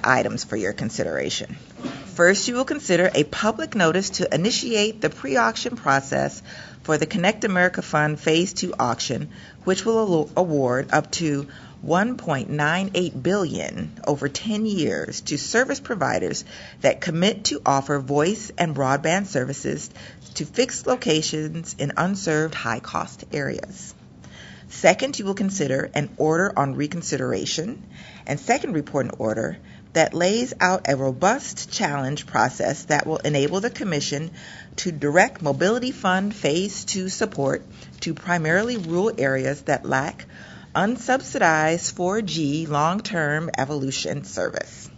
items for your consideration. First, you will consider a public notice to initiate the pre-auction process for the Connect America Fund Phase 2 auction, which will award up to $1.98 billion over 10 years to service providers that commit to offer voice and broadband services to fixed locations in unserved high-cost areas. Second, you will consider an order on reconsideration and second report and order that lays out a robust challenge process that will enable the Commission to direct Mobility Fund Phase 2 support to primarily rural areas that lack unsubsidized 4G long-term evolution service.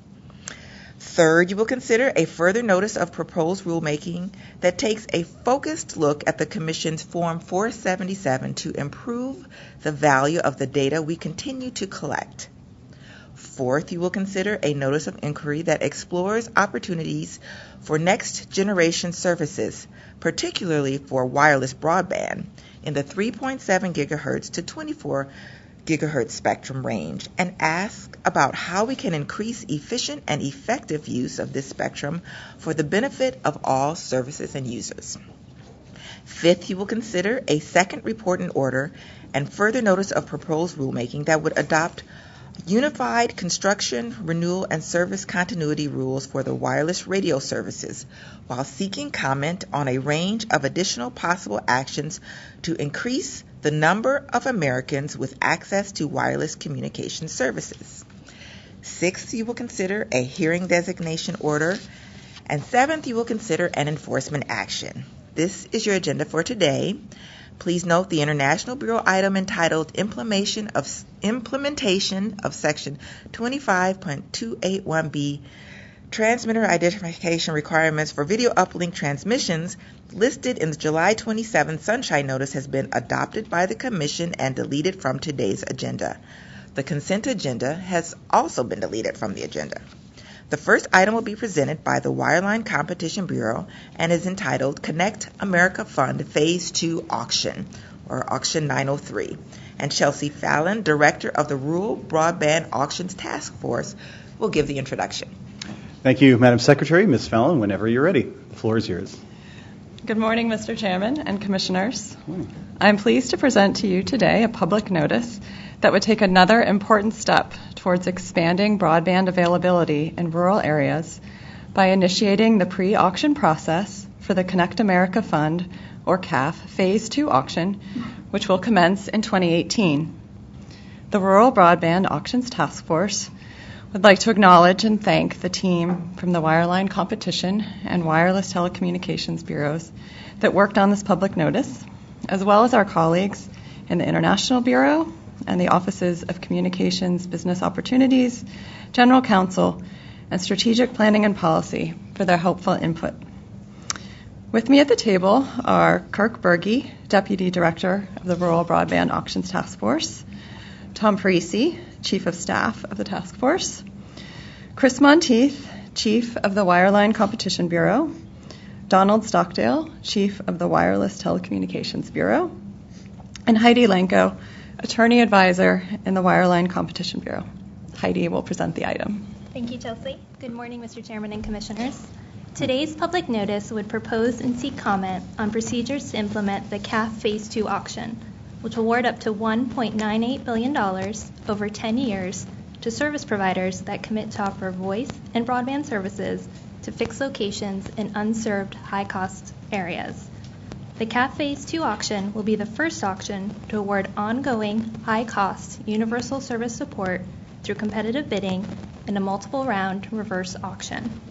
Third, you will consider a further notice of proposed rulemaking that takes a focused look at the Commission's Form 477 to improve the value of the data we continue to collect. Fourth, you will consider a notice of inquiry that explores opportunities for next-generation services, particularly for wireless broadband, in the 3.7 gigahertz to 24 gigahertz spectrum range, and ask about how we can increase efficient and effective use of this spectrum for the benefit of all services and users. Fifth, you will consider a second report and order and further notice of proposed rulemaking that would adopt unified construction, renewal, and service continuity rules for the wireless radio services, while seeking comment on a range of additional possible actions to increase the number of Americans with access to wireless communication services. Sixth, you will consider a hearing designation order. And seventh, you will consider an enforcement action. This is your agenda for today. Please note the International Bureau item entitled Implementation of Section 25.281B Transmitter Identification Requirements for Video Uplink Transmissions listed in the July 27 Sunshine Notice has been adopted by the Commission and deleted from today's agenda. The consent agenda has also been deleted from the agenda. The first item will be presented by the Wireline Competition Bureau and is entitled Connect America Fund Phase 2 Auction, or Auction 903. And Chelsea Fallon, Director of the Rural Broadband Auctions Task Force, will give the introduction. Thank you, Madam Secretary. Ms. Fallon, whenever you're ready, the floor is yours. Good morning, Mr. Chairman and Commissioners. I'm pleased to present to you today a public notice that would take another important step towards expanding broadband availability in rural areas by initiating the pre-auction process for the Connect America Fund, or CAF, Phase 2 auction, which will commence in 2018. The Rural Broadband Auctions Task Force would like to acknowledge and thank the team from the Wireline Competition and Wireless Telecommunications Bureaus that worked on this public notice, as well as our colleagues in the International Bureau and the Offices of Communications, Business Opportunities, General Counsel, and Strategic Planning and Policy for their helpful input. With me at the table are Kirk Berge, Deputy Director of the Rural Broadband Auctions Task Force, Tom Parisi, Chief of Staff of the Task Force, Chris Monteith, Chief of the Wireline Competition Bureau, Donald Stockdale, Chief of the Wireless Telecommunications Bureau, and Heidi Lanko, Attorney Advisor in the Wireline Competition Bureau. Heidi will present the item. Thank you, Chelsea. Good morning, Mr. Chairman and Commissioners. Today's public notice would propose and seek comment on procedures to implement the CAF Phase 2 auction, which will award up to $1.98 billion over 10 years to service providers that commit to offer voice and broadband services to fixed locations in unserved high-cost areas. The CAF Phase 2 auction will be the first auction to award ongoing, high-cost universal service support through competitive bidding in a multiple-round reverse auction.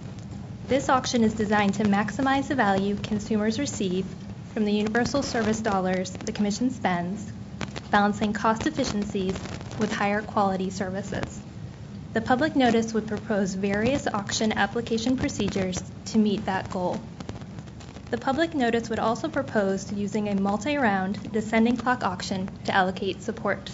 This auction is designed to maximize the value consumers receive from the universal service dollars the Commission spends, balancing cost efficiencies with higher quality services. The public notice would propose various auction application procedures to meet that goal. The public notice would also propose using a multi-round descending clock auction to allocate support.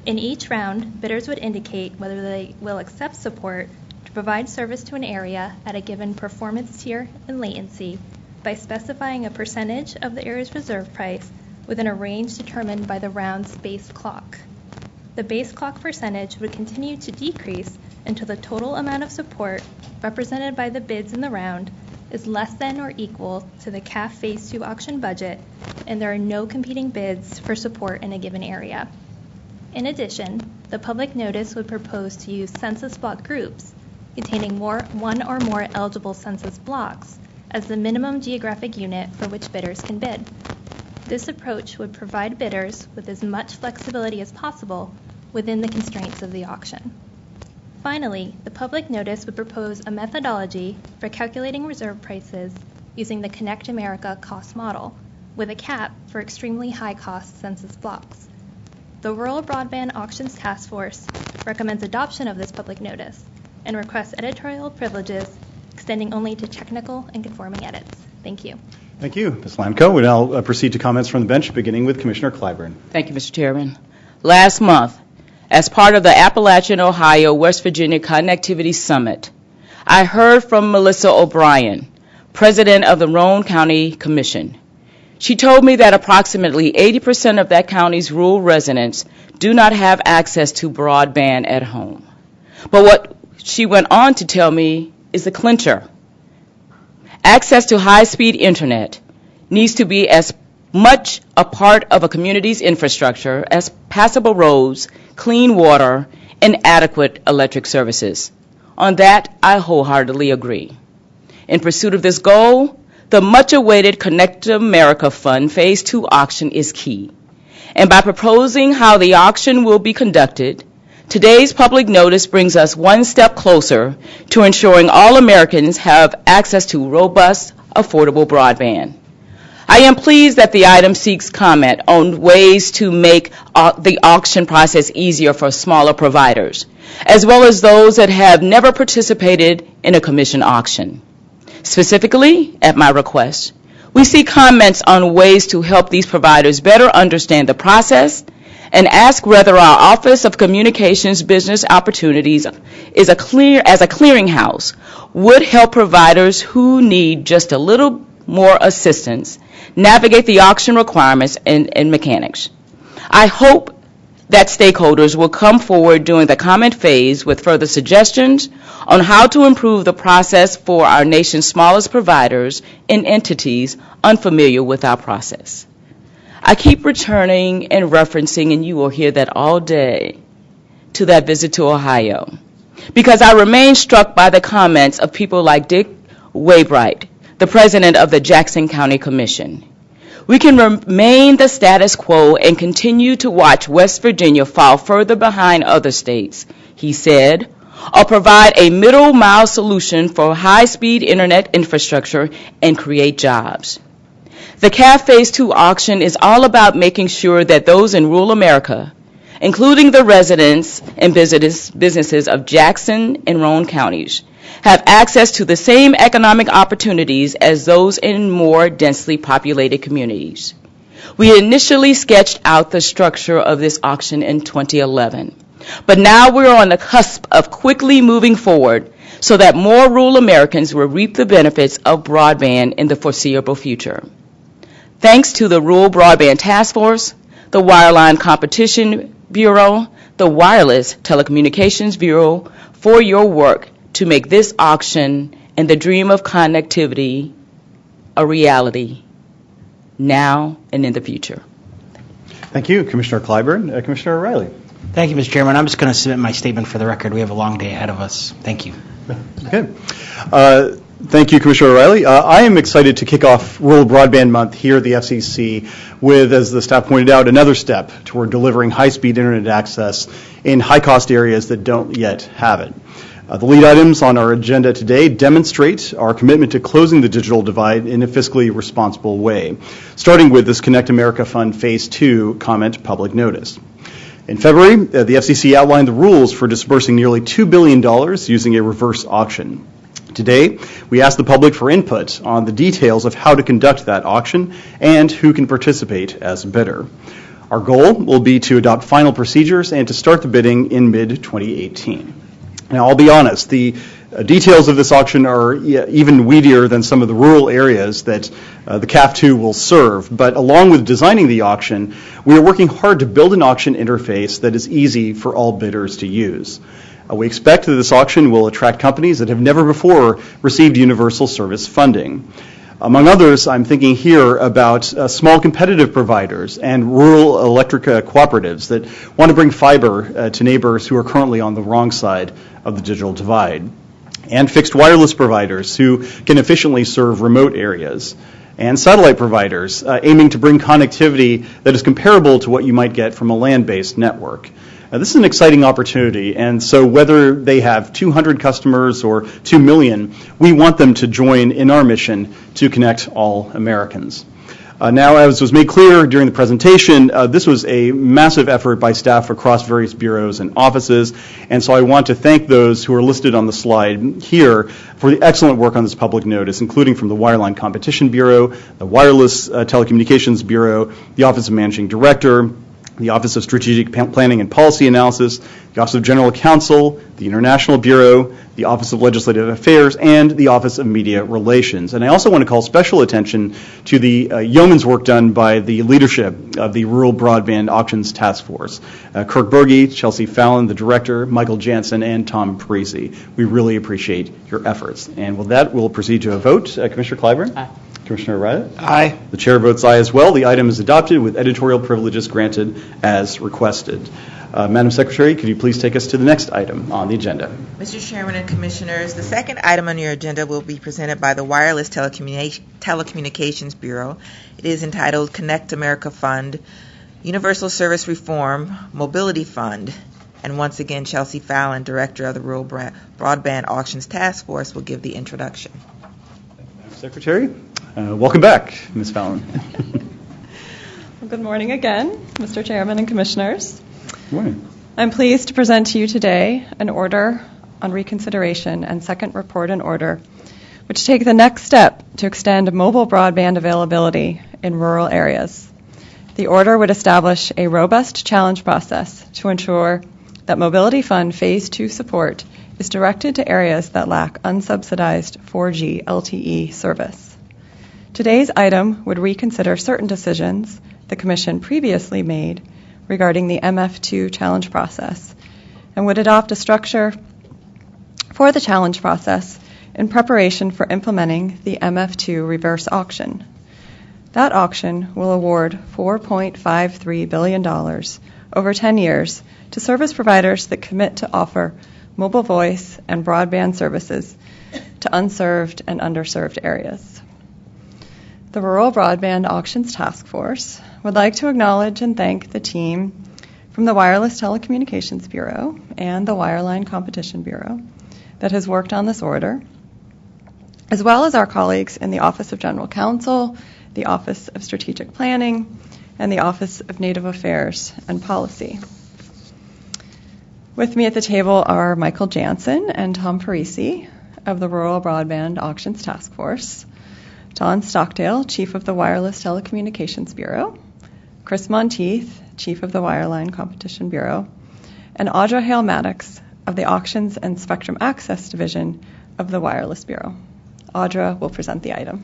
In each round, bidders would indicate whether they will accept support to provide service to an area at a given performance tier and latency by specifying a percentage of the area's reserve price within a range determined by the round's base clock. the base clock percentage would continue to decrease until the total amount of support represented by the bids in the round is less than or equal to the CAF Phase 2 auction budget, and there are no competing bids for support in a given area. In addition, the public notice would propose to use census block groups containing one or more eligible census blocks as the minimum geographic unit for which bidders can bid. This approach would provide bidders with as much flexibility as possible within the constraints of the auction. Finally, the public notice would propose a methodology for calculating reserve prices using the Connect America cost model, with a cap for extremely high-cost census blocks. The Rural Broadband Auctions Task Force recommends adoption of this public notice and requests editorial privileges extending only to technical and conforming edits. Thank you. Thank you, Ms. Lamco. We now proceed to comments from the bench, beginning with Commissioner Clyburn. Thank you, Mr. Chairman. Last month, as part of the Appalachian, Ohio, West Virginia Connectivity Summit, I heard from Melissa O'Brien, president of the Roane County Commission. She told me that approximately 80% of that county's rural residents do not have access to broadband at home. But what she went on to tell me is the clincher. Access to high-speed internet needs to be as much a part of a community's infrastructure as passable roads, clean water, and adequate electric services. On that, I wholeheartedly agree. In pursuit of this goal, the much-awaited Connect America Fund Phase 2 auction is key. And by proposing how the auction will be conducted, today's public notice brings us one step closer to ensuring all Americans have access to robust, affordable broadband. I am pleased that the item seeks comment on ways to make the auction process easier for smaller providers, as well as those that have never participated in a commission auction. Specifically, at my request, we see comments on ways to help these providers better understand the process and ask whether our Office of Communications Business Opportunities as a clearinghouse would help providers who need just a little more assistance navigate the auction requirements and mechanics. I hope that stakeholders will come forward during the comment phase with further suggestions on how to improve the process for our nation's smallest providers and entities unfamiliar with our process. I keep returning and referencing, and you will hear that all day, to that visit to Ohio, because I remain struck by the comments of people like Dick Waybright, the president of the Jackson County Commission. We can remain the status quo and continue to watch West Virginia fall further behind other states, he said, or provide a middle-mile solution for high-speed internet infrastructure and create jobs. The CAF Phase 2 auction is all about making sure that those in rural America, including the residents and businesses of Jackson and Roane counties, have access to the same economic opportunities as those in more densely populated communities. We initially sketched out the structure of this auction in 2011, but now we're on the cusp of quickly moving forward so that more rural Americans will reap the benefits of broadband in the foreseeable future. Thanks to the Rural Broadband Task Force, the Wireline Competition Bureau, the Wireless Telecommunications Bureau, for your work to make this auction and the dream of connectivity a reality now and in the future. Thank you, Commissioner Clyburn. Commissioner O'Reilly. Thank you, Mr. Chairman. I'm just going to submit my statement for the record. We have a long day ahead of us. Thank you. Okay. Thank you, Commissioner O'Reilly. I am excited to kick off Rural Broadband Month here at the FCC with, as the staff pointed out, another step toward delivering high-speed internet access in high-cost areas that don't yet have it. The lead items on our agenda today demonstrate our commitment to closing the digital divide in a fiscally responsible way, starting with this Connect America Fund Phase 2 comment public notice. In February, the FCC outlined the rules for disbursing nearly $2 billion using a reverse auction. Today, we ask the public for input on the details of how to conduct that auction and who can participate as a bidder. Our goal will be to adopt final procedures and to start the bidding in mid-2018. Now, I'll be honest, the Details of this auction are even weedier than some of the rural areas that the CAF2 will serve. But along with designing the auction, we are working hard to build an auction interface that is easy for all bidders to use. We expect that this auction will attract companies that have never before received universal service funding. Among others, I'm thinking here about small competitive providers and rural electric cooperatives that want to bring fiber to neighbors who are currently on the wrong side of the digital divide, and fixed wireless providers who can efficiently serve remote areas, and satellite providers aiming to bring connectivity that is comparable to what you might get from a land-based network. This is an exciting opportunity, and so whether they have 200 customers or 2 million, we want them to join in our mission to connect all Americans. Now, as was made clear during the presentation, this was a massive effort by staff across various bureaus and offices, and so I want to thank those who are listed on the slide here for the excellent work on this public notice, including from the Wireline Competition Bureau, the Wireless Telecommunications Bureau, the Office of Managing Director, the Office of Strategic Planning and Policy Analysis, the Office of General Counsel, the International Bureau, the Office of Legislative Affairs, and the Office of Media Relations. And I also want to call special attention to the yeoman's work done by the leadership of the Rural Broadband Auctions Task Force. Kirk Berge, Chelsea Fallon, the director, Michael Jansen, and Tom Parisi. We really appreciate your efforts. And with that, we'll proceed to a vote. Commissioner Clyburn? Aye. Commissioner O'Reilly? Aye. The chair votes aye as well. The item is adopted with editorial privileges granted as requested. Madam Secretary, could you please take us to the next item on the agenda? Mr. Chairman and Commissioners, the second item on your agenda will be presented by the Wireless Telecommunications Bureau. It is entitled Connect America Fund, Universal Service Reform, Mobility Fund. And once again, Chelsea Fallon, Director of the Rural Broadband Auctions Task Force, will give the introduction. Madam Secretary, welcome back, Ms. Fallon. Well, good morning again, Mr. Chairman and Commissioners. Good morning. I'm pleased to present to you today an order on reconsideration and second report in order, which take the next step to extend mobile broadband availability in rural areas. The order would establish a robust challenge process to ensure that Mobility Fund Phase 2 support is directed to areas that lack unsubsidized 4G LTE service. Today's item would reconsider certain decisions the Commission previously made regarding the MF2 challenge process and would adopt a structure for the challenge process in preparation for implementing the MF2 reverse auction. That auction will award $4.53 billion over 10 years to service providers that commit to offer mobile voice and broadband services to unserved and underserved areas. The Rural Broadband Auctions Task Force would like to acknowledge and thank the team from the Wireless Telecommunications Bureau and the Wireline Competition Bureau that has worked on this order, as well as our colleagues in the Office of General Counsel, the Office of Strategic Planning, and the Office of Native Affairs and Policy. With me at the table are Michael Jansen and Tom Parisi of the Rural Broadband Auctions Task Force, Don Stockdale, Chief of the Wireless Telecommunications Bureau, Chris Monteith, Chief of the Wireline Competition Bureau, and Audra Hale-Maddox of the Auctions and Spectrum Access Division of the Wireless Bureau. Audra will present the item.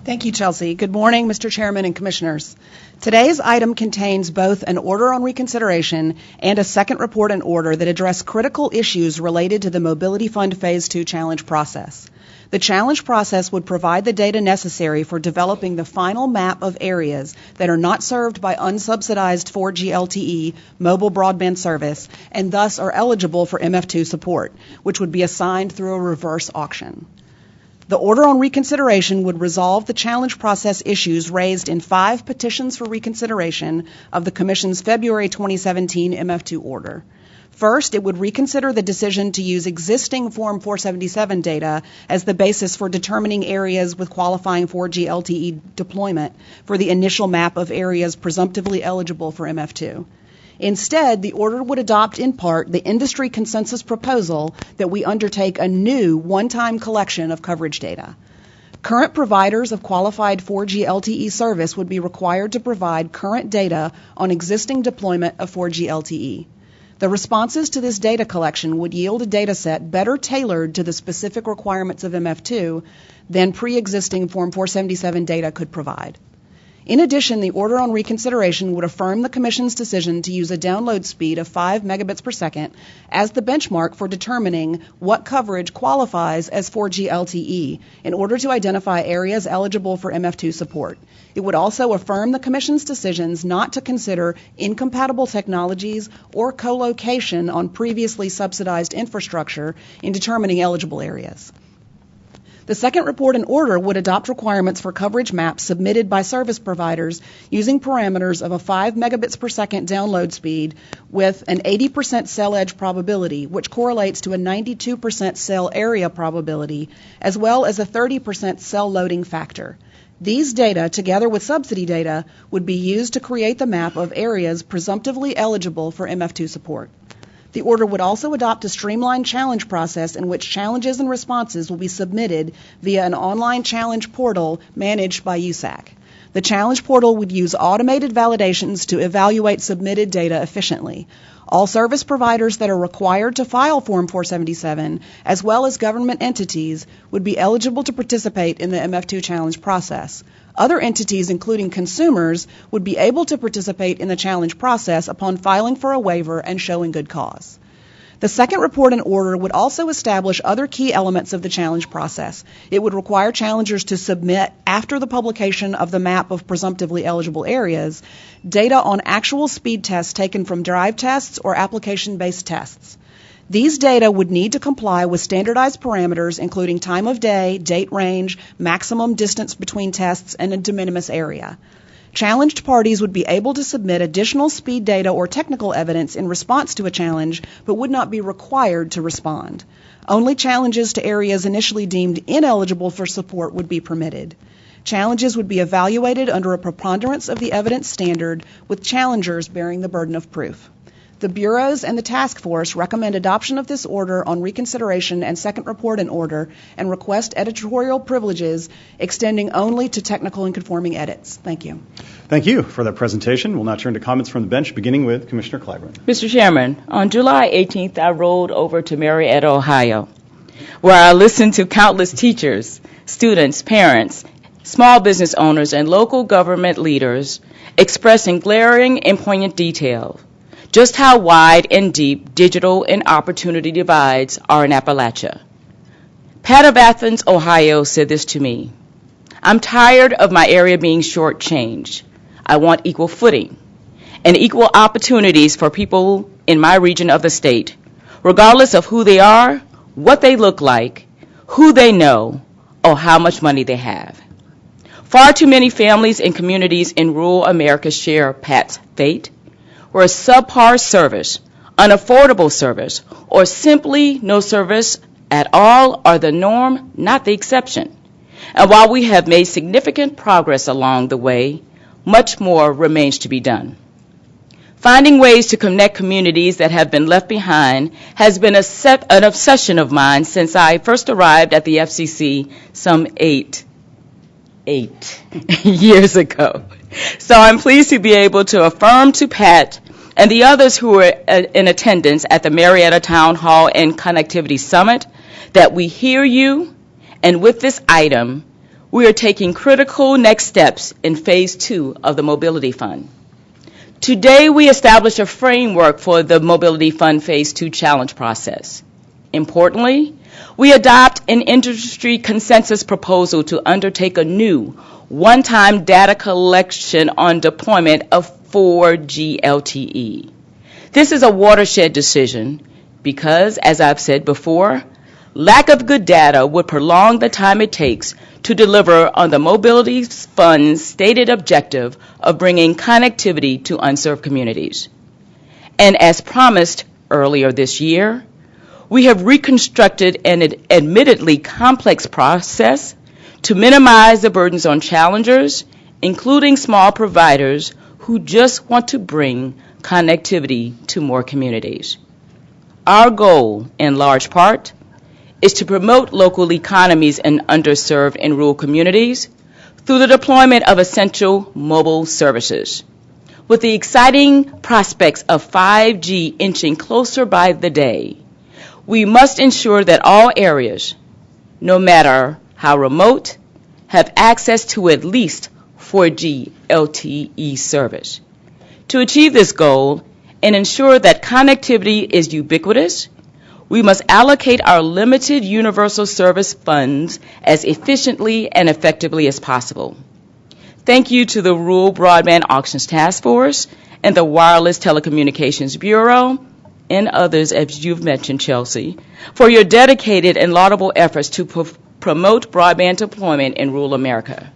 Thank you, Chelsea. Good morning, Mr. Chairman and Commissioners. Today's item contains both an order on reconsideration and a second report and order that address critical issues related to the Mobility Fund Phase 2 challenge process. The challenge process would provide the data necessary for developing the final map of areas that are not served by unsubsidized 4G LTE mobile broadband service and thus are eligible for MF2 support, which would be assigned through a reverse auction. The order on reconsideration would resolve the challenge process issues raised in 5 petitions for reconsideration of the Commission's February 2017 MF2 order. First, it would reconsider the decision to use existing Form 477 data as the basis for determining areas with qualifying 4G LTE deployment for the initial map of areas presumptively eligible for MF2. Instead, the order would adopt in part the industry consensus proposal that we undertake a new one-time collection of coverage data. Current providers of qualified 4G LTE service would be required to provide current data on existing deployment of 4G LTE. The responses to this data collection would yield a data set better tailored to the specific requirements of MF2 than pre-existing Form 477 data could provide. In addition, the order on reconsideration would affirm the Commission's decision to use a download speed of 5 megabits per second as the benchmark for determining what coverage qualifies as 4G LTE in order to identify areas eligible for MF2 support. It would also affirm the Commission's decisions not to consider incompatible technologies or co-location on previously subsidized infrastructure in determining eligible areas. The second report and order would adopt requirements for coverage maps submitted by service providers using parameters of a 5 megabits per second download speed with an 80% cell edge probability, which correlates to a 92% cell area probability, as well as a 30% cell loading factor. These data, together with subsidy data, would be used to create the map of areas presumptively eligible for MF2 support. The order would also adopt a streamlined challenge process in which challenges and responses will be submitted via an online challenge portal managed by USAC. The challenge portal would use automated validations to evaluate submitted data efficiently. All service providers that are required to file Form 477, as well as government entities, would be eligible to participate in the MF2 challenge process. Other entities, including consumers, would be able to participate in the challenge process upon filing for a waiver and showing good cause. The second report and order would also establish other key elements of the challenge process. It would require challengers to submit, after the publication of the map of presumptively eligible areas, data on actual speed tests taken from drive tests or application-based tests. These data would need to comply with standardized parameters including time of day, date range, maximum distance between tests, and a de minimis area. Challenged parties would be able to submit additional speed data or technical evidence in response to a challenge, but would not be required to respond. Only challenges to areas initially deemed ineligible for support would be permitted. Challenges would be evaluated under a preponderance of the evidence standard, with challengers bearing the burden of proof. The bureaus and the task force recommend adoption of this order on reconsideration and second report and order and request editorial privileges extending only to technical and conforming edits. Thank you. Thank you for that presentation. We'll now turn to comments from the bench, beginning with Commissioner Clyburn. Mr. Chairman, on July 18th, I rode over to Marietta, Ohio, where I listened to countless teachers, students, parents, small business owners, and local government leaders expressing glaring and poignant detail just how wide and deep digital and opportunity divides are in Appalachia. Pat of Athens, Ohio said this to me: "I'm tired of my area being shortchanged. I want equal footing and equal opportunities for people in my region of the state, regardless of who they are, what they look like, who they know, or how much money they have." Far too many families and communities in rural America share Pat's fate, where subpar service, unaffordable service, or simply no service at all are the norm, not the exception. And while we have made significant progress along the way, much more remains to be done. Finding ways to connect communities that have been left behind has been an obsession of mine since I first arrived at the FCC some eight years ago. So I'm pleased to be able to affirm to Pat and the others who were in attendance at the Marietta Town Hall and Connectivity Summit that we hear you, and with this item, we are taking critical next steps in Phase 2 of the Mobility Fund. Today, we establish a framework for the Mobility Fund Phase 2 challenge process. Importantly, we adopt an industry consensus proposal to undertake a new one-time data collection on deployment of 4G LTE. This is a watershed decision because, as I've said before, lack of good data would prolong the time it takes to deliver on the Mobility Fund's stated objective of bringing connectivity to unserved communities. And as promised earlier this year, we have reconstructed an admittedly complex process to minimize the burdens on challengers, including small providers who just want to bring connectivity to more communities. Our goal, in large part, is to promote local economies in underserved and rural communities through the deployment of essential mobile services. With the exciting prospects of 5G inching closer by the day, we must ensure that all areas, no matter how remote, have access to at least 4G LTE service. To achieve this goal and ensure that connectivity is ubiquitous, we must allocate our limited universal service funds as efficiently and effectively as possible. Thank you to the Rural Broadband Auctions Task Force and the Wireless Telecommunications Bureau and others, as you've mentioned, Chelsea, for your dedicated and laudable efforts to promote broadband deployment in rural America.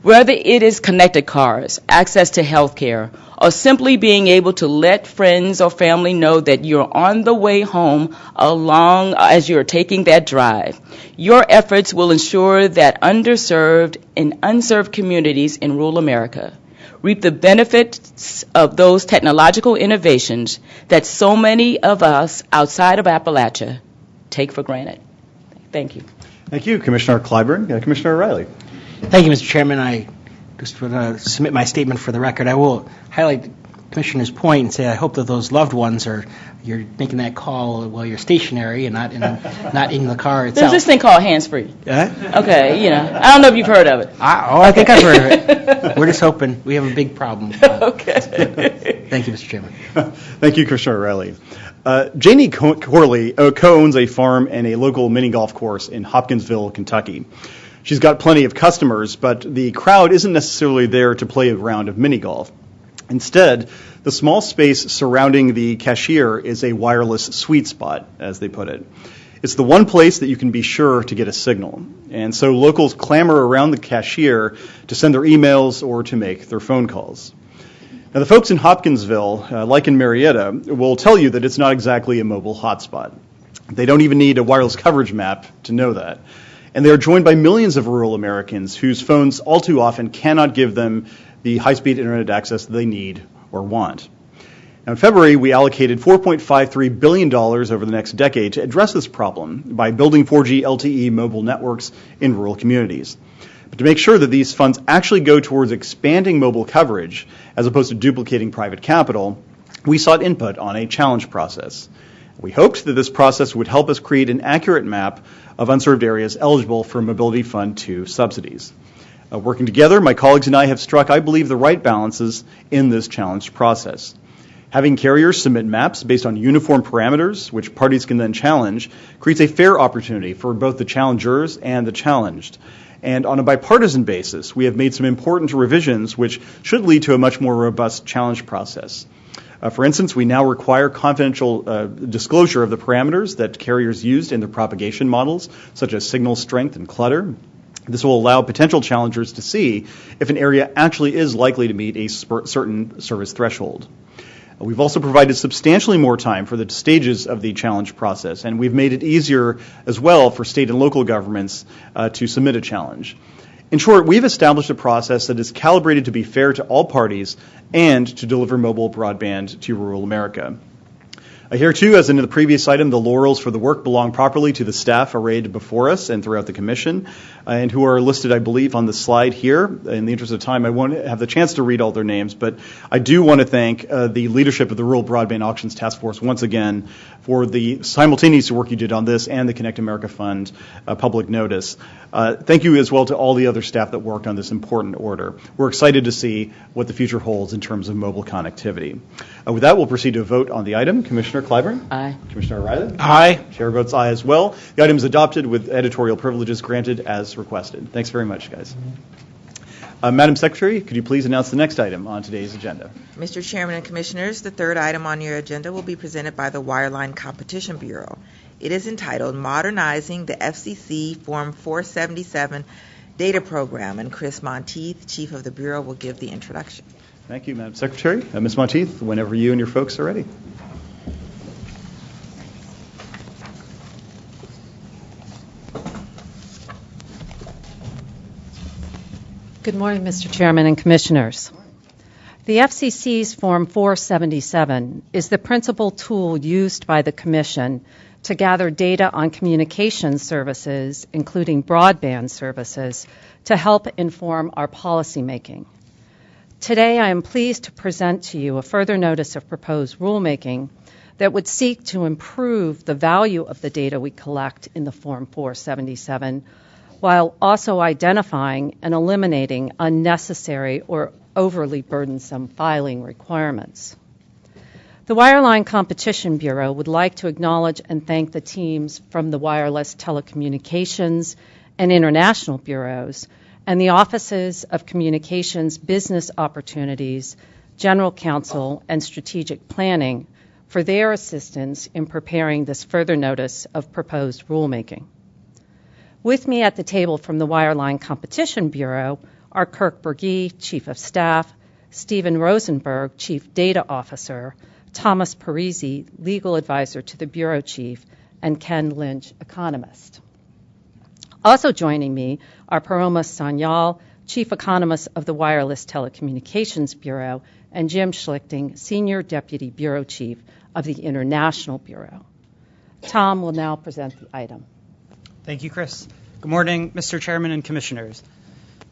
Whether it is connected cars, access to health care, or simply being able to let friends or family know that you're on the way home along as you're taking that drive, your efforts will ensure that underserved and unserved communities in rural America reap the benefits of those technological innovations that so many of us outside of Appalachia take for granted. Thank you. Thank you, Commissioner Clyburn. Commissioner O'Reilly. Thank you, Mr. Chairman. I just want to submit my statement for the record. I will highlight the Commissioner's point and say I hope that those loved ones you're making that call while you're stationary and not in the car itself. There's this thing called hands-free. Okay, I don't know if you've heard of it. I think I've heard of it. We're just hoping. We have a big problem. Okay. Thank you, Mr. Chairman. Thank you, Commissioner O'Reilly. Janie Corley co-owns a farm and a local mini golf course in Hopkinsville, Kentucky. She's got plenty of customers, but the crowd isn't necessarily there to play a round of mini golf. Instead, the small space surrounding the cashier is a wireless sweet spot, as they put it. It's the one place that you can be sure to get a signal. And so locals clamor around the cashier to send their emails or to make their phone calls. Now, the folks in Hopkinsville, like in Marietta, will tell you that it's not exactly a mobile hotspot. They don't even need a wireless coverage map to know that. And they are joined by millions of rural Americans whose phones all too often cannot give them the high-speed internet access that they need or want. Now, in February, we allocated $4.53 billion over the next decade to address this problem by building 4G LTE mobile networks in rural communities. But to make sure that these funds actually go towards expanding mobile coverage as opposed to duplicating private capital, we sought input on a challenge process. We hoped that this process would help us create an accurate map of unserved areas eligible for Mobility Fund 2 subsidies. Working together, my colleagues and I have struck, I believe, the right balances in this challenge process. Having carriers submit maps based on uniform parameters, which parties can then challenge, creates a fair opportunity for both the challengers and the challenged. And on a bipartisan basis, we have made some important revisions which should lead to a much more robust challenge process. For instance, we now require confidential disclosure of the parameters that carriers used in their propagation models, such as signal strength and clutter. This will allow potential challengers to see if an area actually is likely to meet a certain service threshold. We've also provided substantially more time for the stages of the challenge process, and we've made it easier as well for state and local governments to submit a challenge. In short, we've established a process that is calibrated to be fair to all parties and to deliver mobile broadband to rural America. Here, too, as in the previous item, the laurels for the work belong properly to the staff arrayed before us and throughout the Commission, and who are listed, I believe, on the slide here. In the interest of time, I won't have the chance to read all their names, but I do want to thank the leadership of the Rural Broadband Auctions Task Force once again for the simultaneous work you did on this and the Connect America Fund public notice. Thank you as well to all the other staff that worked on this important order. We're excited to see what the future holds in terms of mobile connectivity. With that, we'll proceed to a vote on the item. Commissioner Clyburn? Aye. Commissioner O'Reilly? Aye. Chair votes aye as well. The item is adopted with editorial privileges granted as requested. Thanks very much, guys. Madam Secretary, could you please announce the next item on today's agenda? Mr. Chairman and Commissioners, the third item on your agenda will be presented by the Wireline Competition Bureau. It is entitled Modernizing the FCC Form 477 Data Program, and Chris Monteith, Chief of the Bureau, will give the introduction. Thank you, Madam Secretary. Ms. Monteith, whenever you and your folks are ready. Good morning, Mr. Chairman and Commissioners. The FCC's Form 477 is the principal tool used by the Commission to gather data on communication services, including broadband services, to help inform our policymaking. Today, I am pleased to present to you a further notice of proposed rulemaking that would seek to improve the value of the data we collect in the Form 477, while also identifying and eliminating unnecessary or overly burdensome filing requirements. The Wireline Competition Bureau would like to acknowledge and thank the teams from the Wireless Telecommunications and International Bureaus and the Offices of Communications Business Opportunities, General Counsel, and Strategic Planning for their assistance in preparing this further notice of proposed rulemaking. With me at the table from the Wireline Competition Bureau are Kirk Berge, Chief of Staff, Stephen Rosenberg, Chief Data Officer, Thomas Parisi, Legal Advisor to the Bureau Chief, and Ken Lynch, Economist. Also joining me are Paroma Sanyal, Chief Economist of the Wireless Telecommunications Bureau, and Jim Schlichting, Senior Deputy Bureau Chief of the International Bureau. Tom will now present the item. Thank you, Chris. Good morning, Mr. Chairman and Commissioners.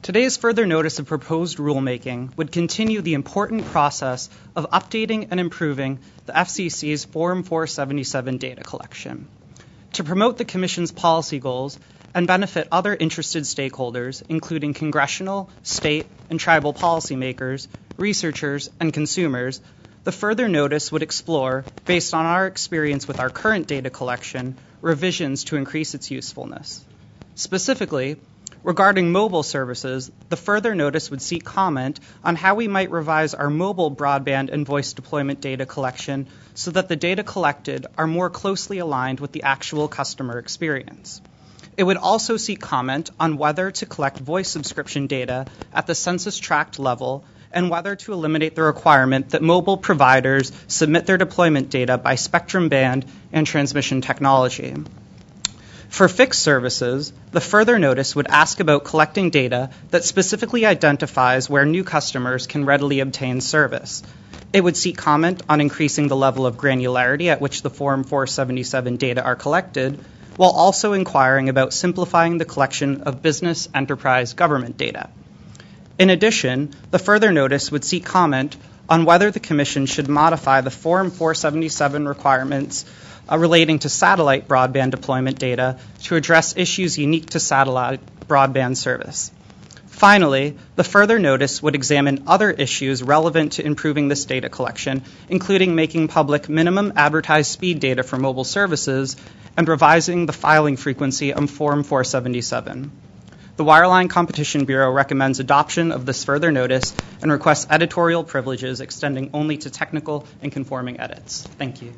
Today's further notice of proposed rulemaking would continue the important process of updating and improving the FCC's Form 477 data collection. To promote the Commission's policy goals and benefit other interested stakeholders, including congressional, state, and tribal policymakers, researchers, and consumers, the further notice would explore, based on our experience with our current data collection, revisions to increase its usefulness. Specifically, regarding mobile services, the further notice would seek comment on how we might revise our mobile broadband and voice deployment data collection so that the data collected are more closely aligned with the actual customer experience. It would also seek comment on whether to collect voice subscription data at the census tract level and whether to eliminate the requirement that mobile providers submit their deployment data by spectrum band and transmission technology. For fixed services, the further notice would ask about collecting data that specifically identifies where new customers can readily obtain service. It would seek comment on increasing the level of granularity at which the Form 477 data are collected, while also inquiring about simplifying the collection of business, enterprise, government data. In addition, the further notice would seek comment on whether the Commission should modify the Form 477 requirements relating to satellite broadband deployment data to address issues unique to satellite broadband service. Finally, the further notice would examine other issues relevant to improving this data collection, including making public minimum advertised speed data for mobile services and revising the filing frequency of Form 477. The Wireline Competition Bureau recommends adoption of this further notice and requests editorial privileges extending only to technical and conforming edits. Thank you.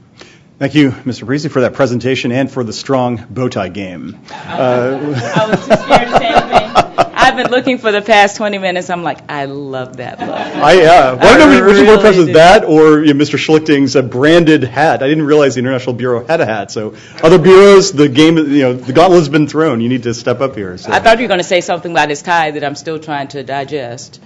Thank you, Mr. Parisi, for that presentation and for the strong bow tie game. I was just scared to say anything. I've been looking for the past 20 minutes. I'm like, I love that look. Why don't we more impressed with that or Mr. Schlichting's branded hat? I didn't realize the International Bureau had a hat. So other bureaus, the game, the gauntlet's been thrown. You need to step up here. So. I thought you were going to say something about his tie that I'm still trying to digest.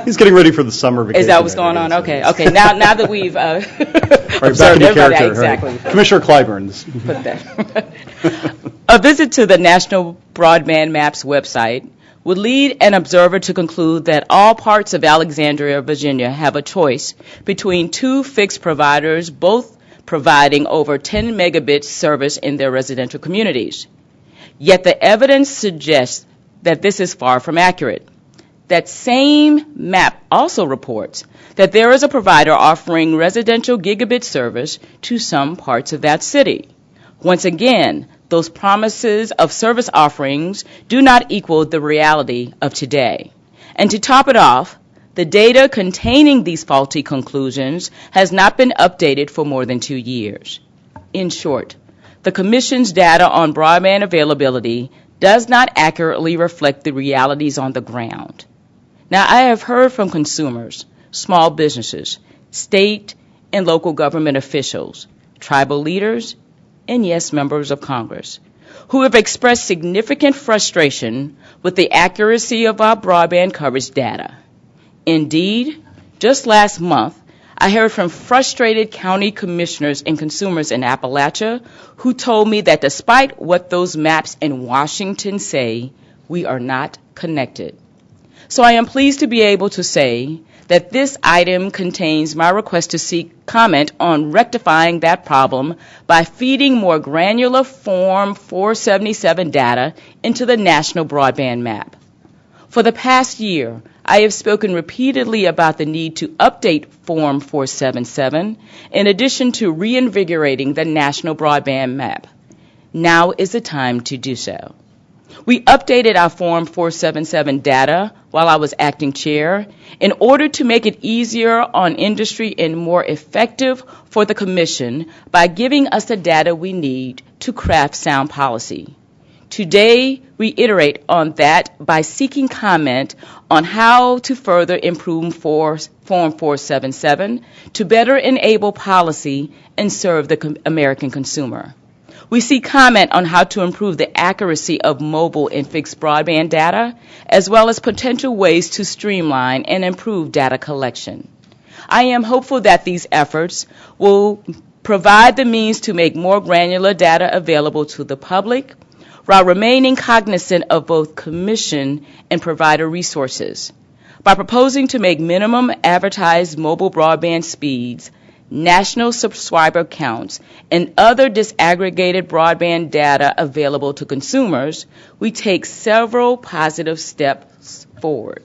He's getting ready for the summer vacation. Is that what's going on? Okay. Now that we've back into character. Exactly. Right. Commissioner Clyburn. Put that. A visit to the National Broadband Maps website would lead an observer to conclude that all parts of Alexandria, Virginia have a choice between two fixed providers, both providing over 10 megabit service in their residential communities. Yet the evidence suggests that this is far from accurate. That same map also reports that there is a provider offering residential gigabit service to some parts of that city. Once again, those promises of service offerings do not equal the reality of today. And to top it off, the data containing these faulty conclusions has not been updated for more than 2 years. In short, the Commission's data on broadband availability does not accurately reflect the realities on the ground. Now, I have heard from consumers, small businesses, state and local government officials, tribal leaders, and yes, members of Congress, who have expressed significant frustration with the accuracy of our broadband coverage data. Indeed, just last month, I heard from frustrated county commissioners and consumers in Appalachia who told me that despite what those maps in Washington say, we are not connected. So I am pleased to be able to say that this item contains my request to seek comment on rectifying that problem by feeding more granular Form 477 data into the National Broadband Map. For the past year, I have spoken repeatedly about the need to update Form 477 in addition to reinvigorating the National Broadband Map. Now is the time to do so. We updated our Form 477 data while I was acting chair in order to make it easier on industry and more effective for the Commission by giving us the data we need to craft sound policy. Today, we iterate on that by seeking comment on how to further improve Form 477 to better enable policy and serve the American consumer. We seek comment on how to improve the accuracy of mobile and fixed broadband data, as well as potential ways to streamline and improve data collection. I am hopeful that these efforts will provide the means to make more granular data available to the public, while remaining cognizant of both Commission and provider resources. By proposing to make minimum advertised mobile broadband speeds, national subscriber counts, and other disaggregated broadband data available to consumers, we take several positive steps forward.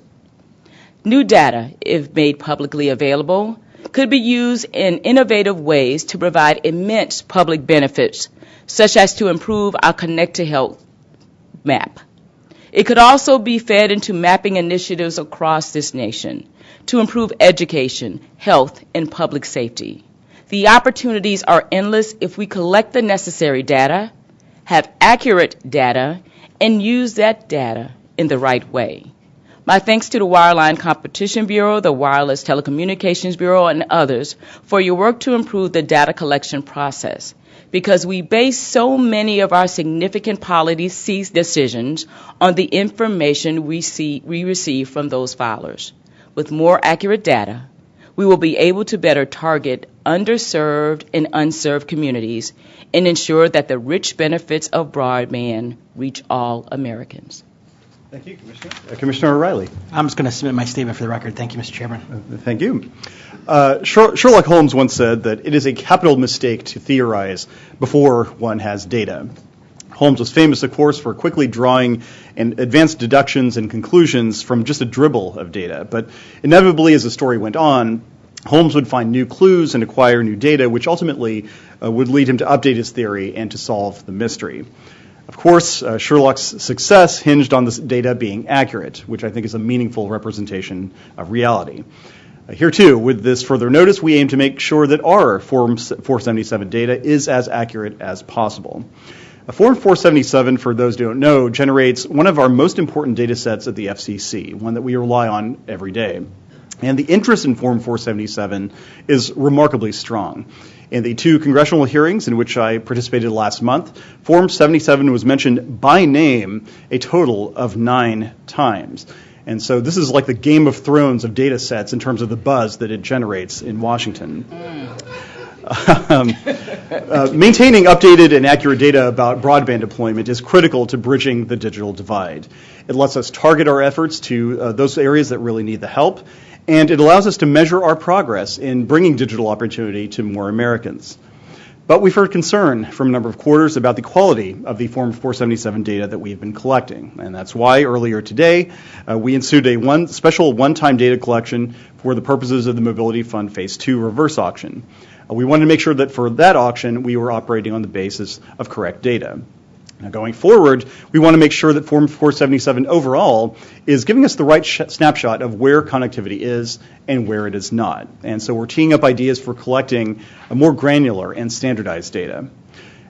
New data, if made publicly available, could be used in innovative ways to provide immense public benefits, such as to improve our Connect to Health map. It could also be fed into mapping initiatives across this nation to improve education, health, and public safety. The opportunities are endless if we collect the necessary data, have accurate data, and use that data in the right way. My thanks to the Wireline Competition Bureau, the Wireless Telecommunications Bureau, and others for your work to improve the data collection process, because we base so many of our significant policy decisions on the information we receive from those filers. With more accurate data, we will be able to better target underserved and unserved communities and ensure that the rich benefits of broadband reach all Americans. Thank you, Commissioner. Commissioner O'Reilly. I'm just going to submit my statement for the record. Thank you, Mr. Chairman. Thank you. Sherlock Holmes once said that it is a capital mistake to theorize before one has data. Holmes was famous, of course, for quickly drawing and advanced deductions and conclusions from just a dribble of data. But inevitably, as the story went on, Holmes would find new clues and acquire new data, which ultimately would lead him to update his theory and to solve the mystery. Of course, Sherlock's success hinged on this data being accurate, which I think is a meaningful representation of reality. Here, too, with this further notice, we aim to make sure that our Form 477 data is as accurate as possible. Form 477, for those who don't know, generates one of our most important data sets at the FCC, one that we rely on every day. And the interest in Form 477 is remarkably strong. In the two congressional hearings in which I participated last month, Form 77 was mentioned by name a total of 9 times. And so this is like the Game of Thrones of data sets in terms of the buzz that it generates in Washington. Maintaining updated and accurate data about broadband deployment is critical to bridging the digital divide. It lets us target our efforts to those areas that really need the help, and it allows us to measure our progress in bringing digital opportunity to more Americans. But we've heard concern from a number of quarters about the quality of the Form 477 data that we've been collecting. And that's why earlier today we instituted a special one-time data collection for the purposes of the Mobility Fund Phase 2 reverse auction. We wanted to make sure that for that auction we were operating on the basis of correct data. Now, going forward, we want to make sure that Form 477 overall is giving us the right snapshot of where connectivity is and where it is not. And so we're teeing up ideas for collecting a more granular and standardized data.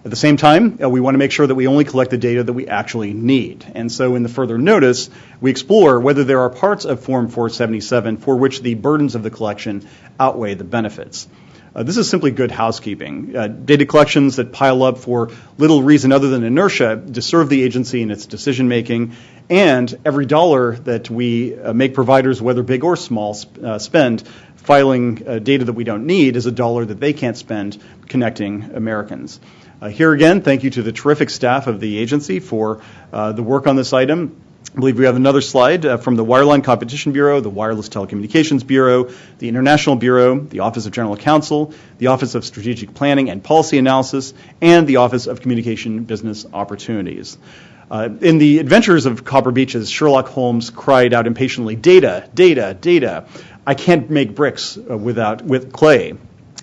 At the same time, we want to make sure that we only collect the data that we actually need. And so in the further notice, we explore whether there are parts of Form 477 for which the burdens of the collection outweigh the benefits. This is simply good housekeeping. Data collections that pile up for little reason other than inertia disserve the agency in its decision-making, and every dollar that we make providers, whether big or small, spend filing data that we don't need is a dollar that they can't spend connecting Americans. Here again, thank you to the terrific staff of the agency for the work on this item. I believe we have another slide from the Wireline Competition Bureau, the Wireless Telecommunications Bureau, the International Bureau, the Office of General Counsel, the Office of Strategic Planning and Policy Analysis, and the Office of Communication Business Opportunities. In the Adventures of Copper Beeches, Sherlock Holmes cried out impatiently, "Data, data, data. I can't make bricks with clay."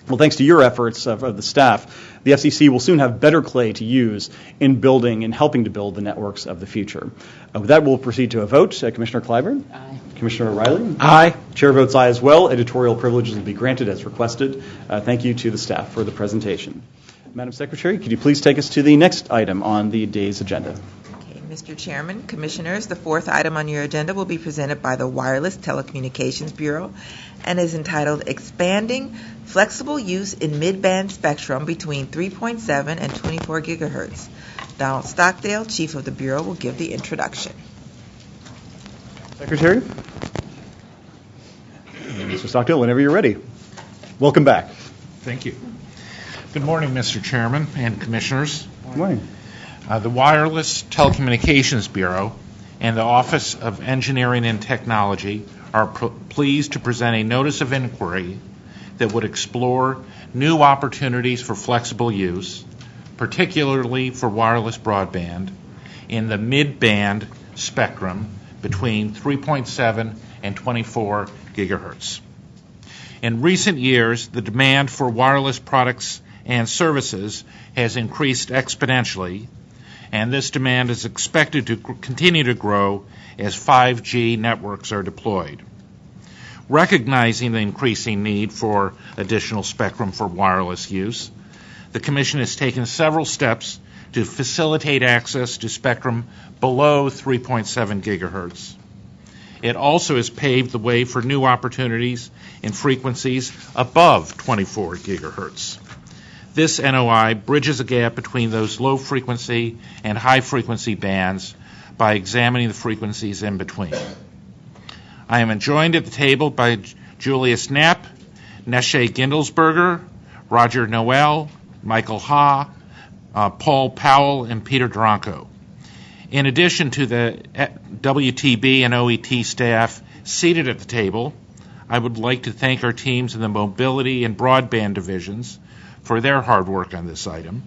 Well, thanks to your efforts of the staff, the FCC will soon have better clay to use in building and helping to build the networks of the future. With that, we'll proceed to a vote. Commissioner Clyburn? Aye. Commissioner O'Reilly? Aye. Chair votes aye as well. Editorial privileges will be granted as requested. Thank you to the staff for the presentation. Madam Secretary, could you please take us to the next item on the day's agenda? Mr. Chairman, Commissioners, the fourth item on your agenda will be presented by the Wireless Telecommunications Bureau and is entitled Expanding Flexible Use in Midband Spectrum Between 3.7 and 24 Gigahertz. Donald Stockdale, Chief of the Bureau, will give the introduction. Secretary? Mr. Stockdale, whenever you're ready. Welcome back. Thank you. Good morning, Mr. Chairman and Commissioners. Good morning. The Wireless Telecommunications Bureau and the Office of Engineering and Technology are pleased to present a notice of inquiry that would explore new opportunities for flexible use, particularly for wireless broadband, in the mid-band spectrum between 3.7 and 24 gigahertz. In recent years, the demand for wireless products and services has increased exponentially, and this demand is expected to continue to grow as 5G networks are deployed. Recognizing the increasing need for additional spectrum for wireless use, the Commission has taken several steps to facilitate access to spectrum below 3.7 gigahertz. It also has paved the way for new opportunities in frequencies above 24 gigahertz. This NOI bridges a gap between those low-frequency and high-frequency bands by examining the frequencies in between. I am joined at the table by Julius Knapp, Neshe Gindelsberger, Roger Noel, Michael Ha, Paul Powell, and Peter Duranko. In addition to the WTB and OET staff seated at the table, I would like to thank our teams in the mobility and broadband divisions for their hard work on this item,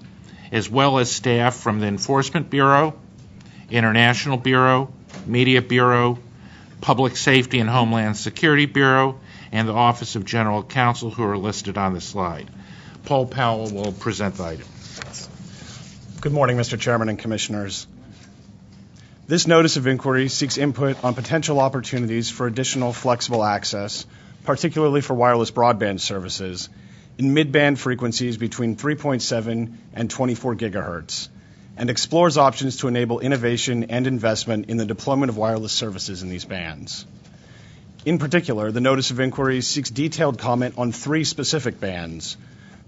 as well as staff from the Enforcement Bureau, International Bureau, Media Bureau, Public Safety and Homeland Security Bureau, and the Office of General Counsel, who are listed on the slide. Paul Powell will present the item. Good morning, Mr. Chairman and Commissioners. This notice of inquiry seeks input on potential opportunities for additional flexible access, particularly for wireless broadband services, in mid-band frequencies between 3.7 and 24 gigahertz, and explores options to enable innovation and investment in the deployment of wireless services in these bands. In particular, the notice of inquiry seeks detailed comment on three specific bands: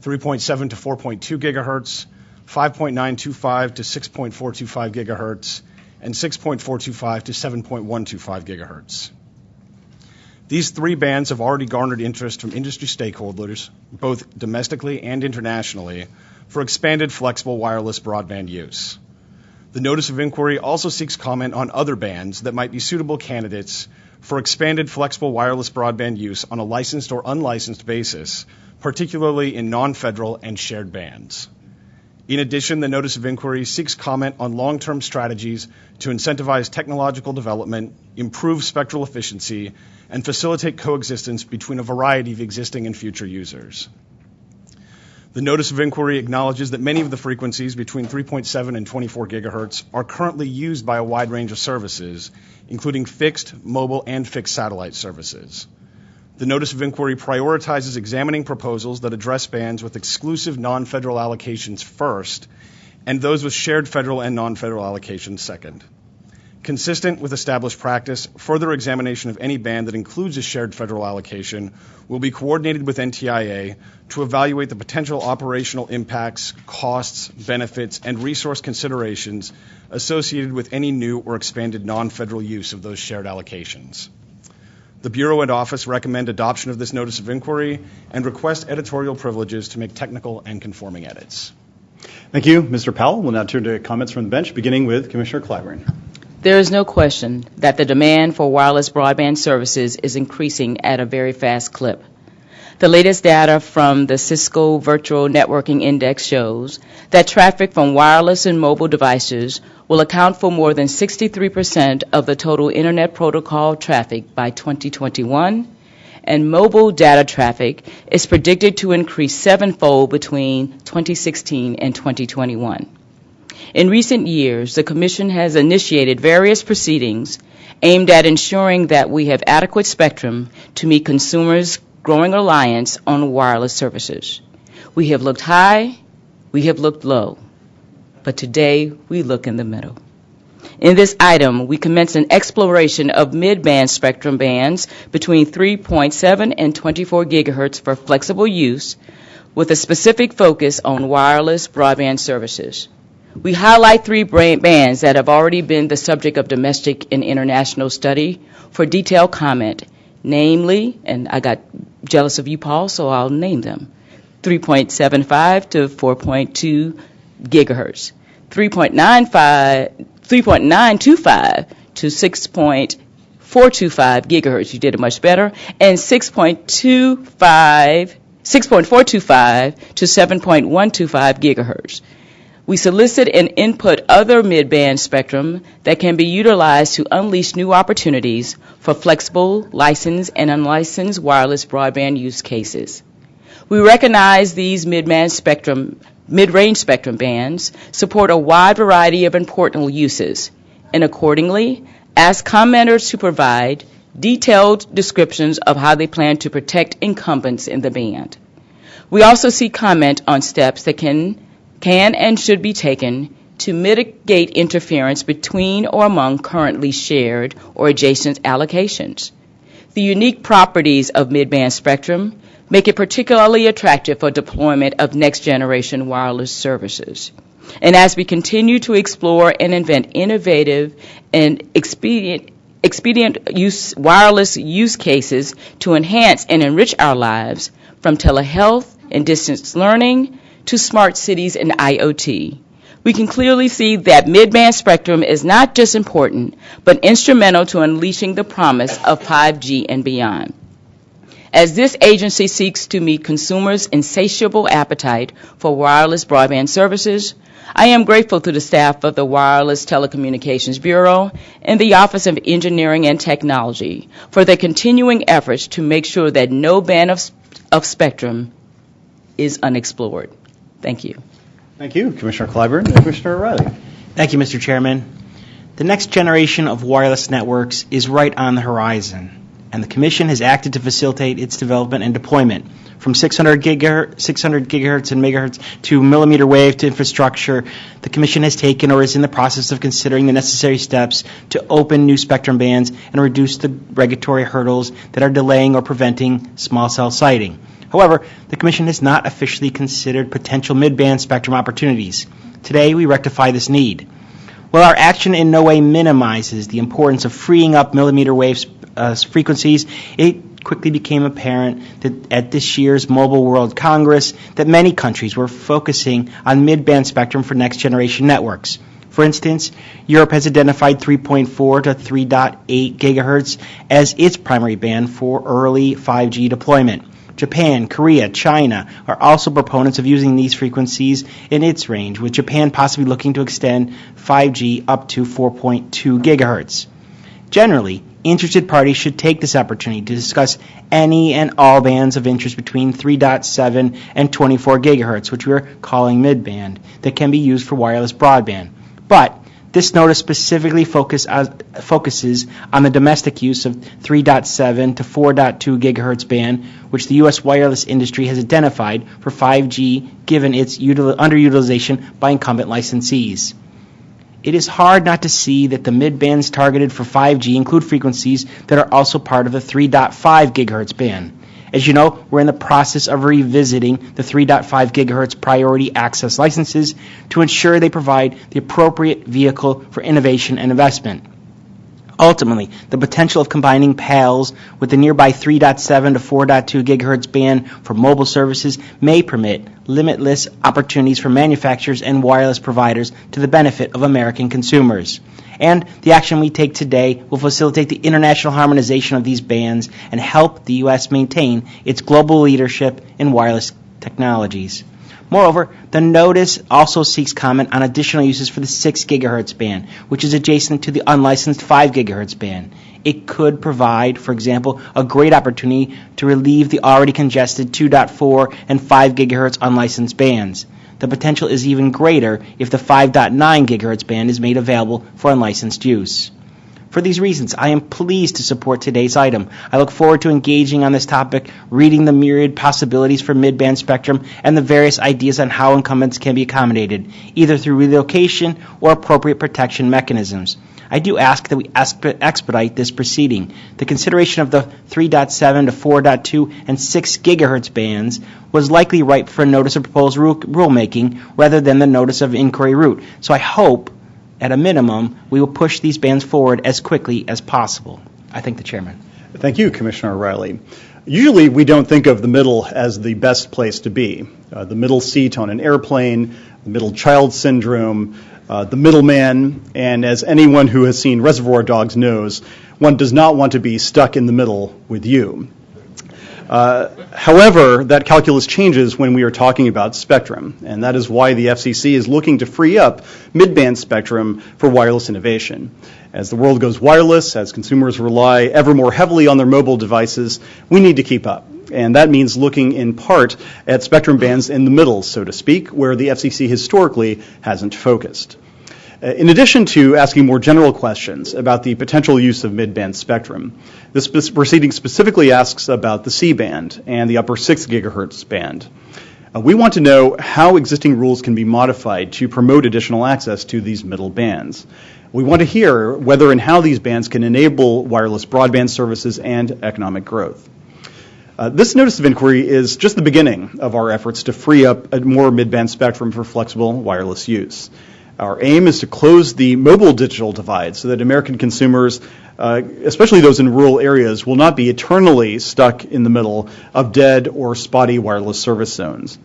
3.7 to 4.2 gigahertz, 5.925 to 6.425 gigahertz, and 6.425 to 7.125 gigahertz. These three bands have already garnered interest from industry stakeholders, both domestically and internationally, for expanded flexible wireless broadband use. The notice of inquiry also seeks comment on other bands that might be suitable candidates for expanded flexible wireless broadband use on a licensed or unlicensed basis, particularly in non-federal and shared bands. In addition, the notice of inquiry seeks comment on long-term strategies to incentivize technological development, improve spectral efficiency, and facilitate coexistence between a variety of existing and future users. The notice of inquiry acknowledges that many of the frequencies between 3.7 and 24 gigahertz are currently used by a wide range of services, including fixed, mobile, and fixed satellite services. The notice of inquiry prioritizes examining proposals that address bands with exclusive non-federal allocations first, and those with shared federal and non-federal allocations second. Consistent with established practice, further examination of any band that includes a shared federal allocation will be coordinated with NTIA to evaluate the potential operational impacts, costs, benefits, and resource considerations associated with any new or expanded non-federal use of those shared allocations. The Bureau and Office recommend adoption of this notice of inquiry and request editorial privileges to make technical and conforming edits. Thank you, Mr. Powell. We'll now turn to comments from the bench, beginning with Commissioner Clyburn. There is no question that the demand for wireless broadband services is increasing at a very fast clip. The latest data from the Cisco Virtual Networking Index shows that traffic from wireless and mobile devices will account for more than 63% of the total Internet Protocol traffic by 2021, and mobile data traffic is predicted to increase sevenfold between 2016 and 2021. In recent years, the Commission has initiated various proceedings aimed at ensuring that we have adequate spectrum to meet consumers' growing reliance on wireless services. We have looked high, we have looked low, but today we look in the middle. In this item, we commence an exploration of mid-band spectrum bands between 3.7 and 24 gigahertz for flexible use, with a specific focus on wireless broadband services. We highlight three bands that have already been the subject of domestic and international study for detailed comment, namely, and I got jealous of you, Paul, so I'll name them, 3.75 to 4.2 gigahertz, 3.925 to 6.425 gigahertz. You did it much better. And 6.425 to 7.125 gigahertz. We solicit and input other mid-band spectrum that can be utilized to unleash new opportunities for flexible, licensed, and unlicensed wireless broadband use cases. We recognize these mid-range spectrum bands support a wide variety of important uses, and accordingly, ask commenters to provide detailed descriptions of how they plan to protect incumbents in the band. We also seek comment on steps that can and should be taken to mitigate interference between or among currently shared or adjacent allocations. The unique properties of mid-band spectrum make it particularly attractive for deployment of next-generation wireless services. And as we continue to explore and invent innovative and expedient wireless use cases to enhance and enrich our lives, from telehealth and distance learning to smart cities and IoT, we can clearly see that mid-band spectrum is not just important, but instrumental to unleashing the promise of 5G and beyond. As this agency seeks to meet consumers' insatiable appetite for wireless broadband services, I am grateful to the staff of the Wireless Telecommunications Bureau and the Office of Engineering and Technology for their continuing efforts to make sure that no band of spectrum is unexplored. Thank you. Thank you, Commissioner Clyburn and Commissioner O'Reilly. Thank you, Mr. Chairman. The next generation of wireless networks is right on the horizon, and the Commission has acted to facilitate its development and deployment. From 600 gigahertz and megahertz to millimeter wave to infrastructure, the Commission has taken or is in the process of considering the necessary steps to open new spectrum bands and reduce the regulatory hurdles that are delaying or preventing small cell siting. However, the Commission has not officially considered potential mid-band spectrum opportunities. Today, we rectify this need. While our action in no way minimizes the importance of freeing up millimeter wave frequencies, it quickly became apparent that at this year's Mobile World Congress that many countries were focusing on mid-band spectrum for next-generation networks. For instance, Europe has identified 3.4 to 3.8 gigahertz as its primary band for early 5G deployment. Japan, Korea, China are also proponents of using these frequencies in its range, with Japan possibly looking to extend 5G up to 4.2 gigahertz. Generally, interested parties should take this opportunity to discuss any and all bands of interest between 3.7 and 24 gigahertz, which we are calling midband, that can be used for wireless broadband. But this notice specifically focuses on the domestic use of 3.7 to 4.2 gigahertz band, which the U.S. wireless industry has identified for 5G given its underutilization by incumbent licensees. It is hard not to see that the mid-bands targeted for 5G include frequencies that are also part of the 3.5 gigahertz band. As you know, we're in the process of revisiting the 3.5 gigahertz priority access licenses to ensure they provide the appropriate vehicle for innovation and investment. Ultimately, the potential of combining PALs with the nearby 3.7 to 4.2 gigahertz band for mobile services may permit limitless opportunities for manufacturers and wireless providers to the benefit of American consumers. And the action we take today will facilitate the international harmonization of these bands and help the U.S. maintain its global leadership in wireless technologies. Moreover, the notice also seeks comment on additional uses for the 6 gigahertz band, which is adjacent to the unlicensed 5 gigahertz band. It could provide, for example, a great opportunity to relieve the already congested 2.4 and 5 gigahertz unlicensed bands. The potential is even greater if the 5.9 gigahertz band is made available for unlicensed use. For these reasons, I am pleased to support today's item. I look forward to engaging on this topic, reading the myriad possibilities for mid-band spectrum and the various ideas on how incumbents can be accommodated, either through relocation or appropriate protection mechanisms. I do ask that we expedite this proceeding. The consideration of the 3.7 to 4.2 and 6 gigahertz bands was likely ripe for a notice of proposed rulemaking rather than the notice of inquiry route. So I hope, at a minimum, we will push these bands forward as quickly as possible. I thank the chairman. Thank you, Commissioner O'Reilly. Usually we don't think of the middle as the best place to be. The middle seat on an airplane, the middle child syndrome, the middleman, and as anyone who has seen Reservoir Dogs knows, one does not want to be stuck in the middle with you. However, that calculus changes when we are talking about spectrum, and that is why the FCC is looking to free up mid-band spectrum for wireless innovation. As the world goes wireless, as consumers rely ever more heavily on their mobile devices, we need to keep up. And that means looking in part at spectrum bands in the middle, so to speak, where the FCC historically hasn't focused. In addition to asking more general questions about the potential use of mid-band spectrum, this proceeding specifically asks about the C-band and the upper 6 gigahertz band. We want to know how existing rules can be modified to promote additional access to these middle bands. We want to hear whether and how these bands can enable wireless broadband services and economic growth. This notice of inquiry is just the beginning of our efforts to free up more mid-band spectrum for flexible wireless use. Our aim is to close the mobile digital divide so that American consumers, especially those in rural areas, will not be eternally stuck in the middle of dead or spotty wireless service zones.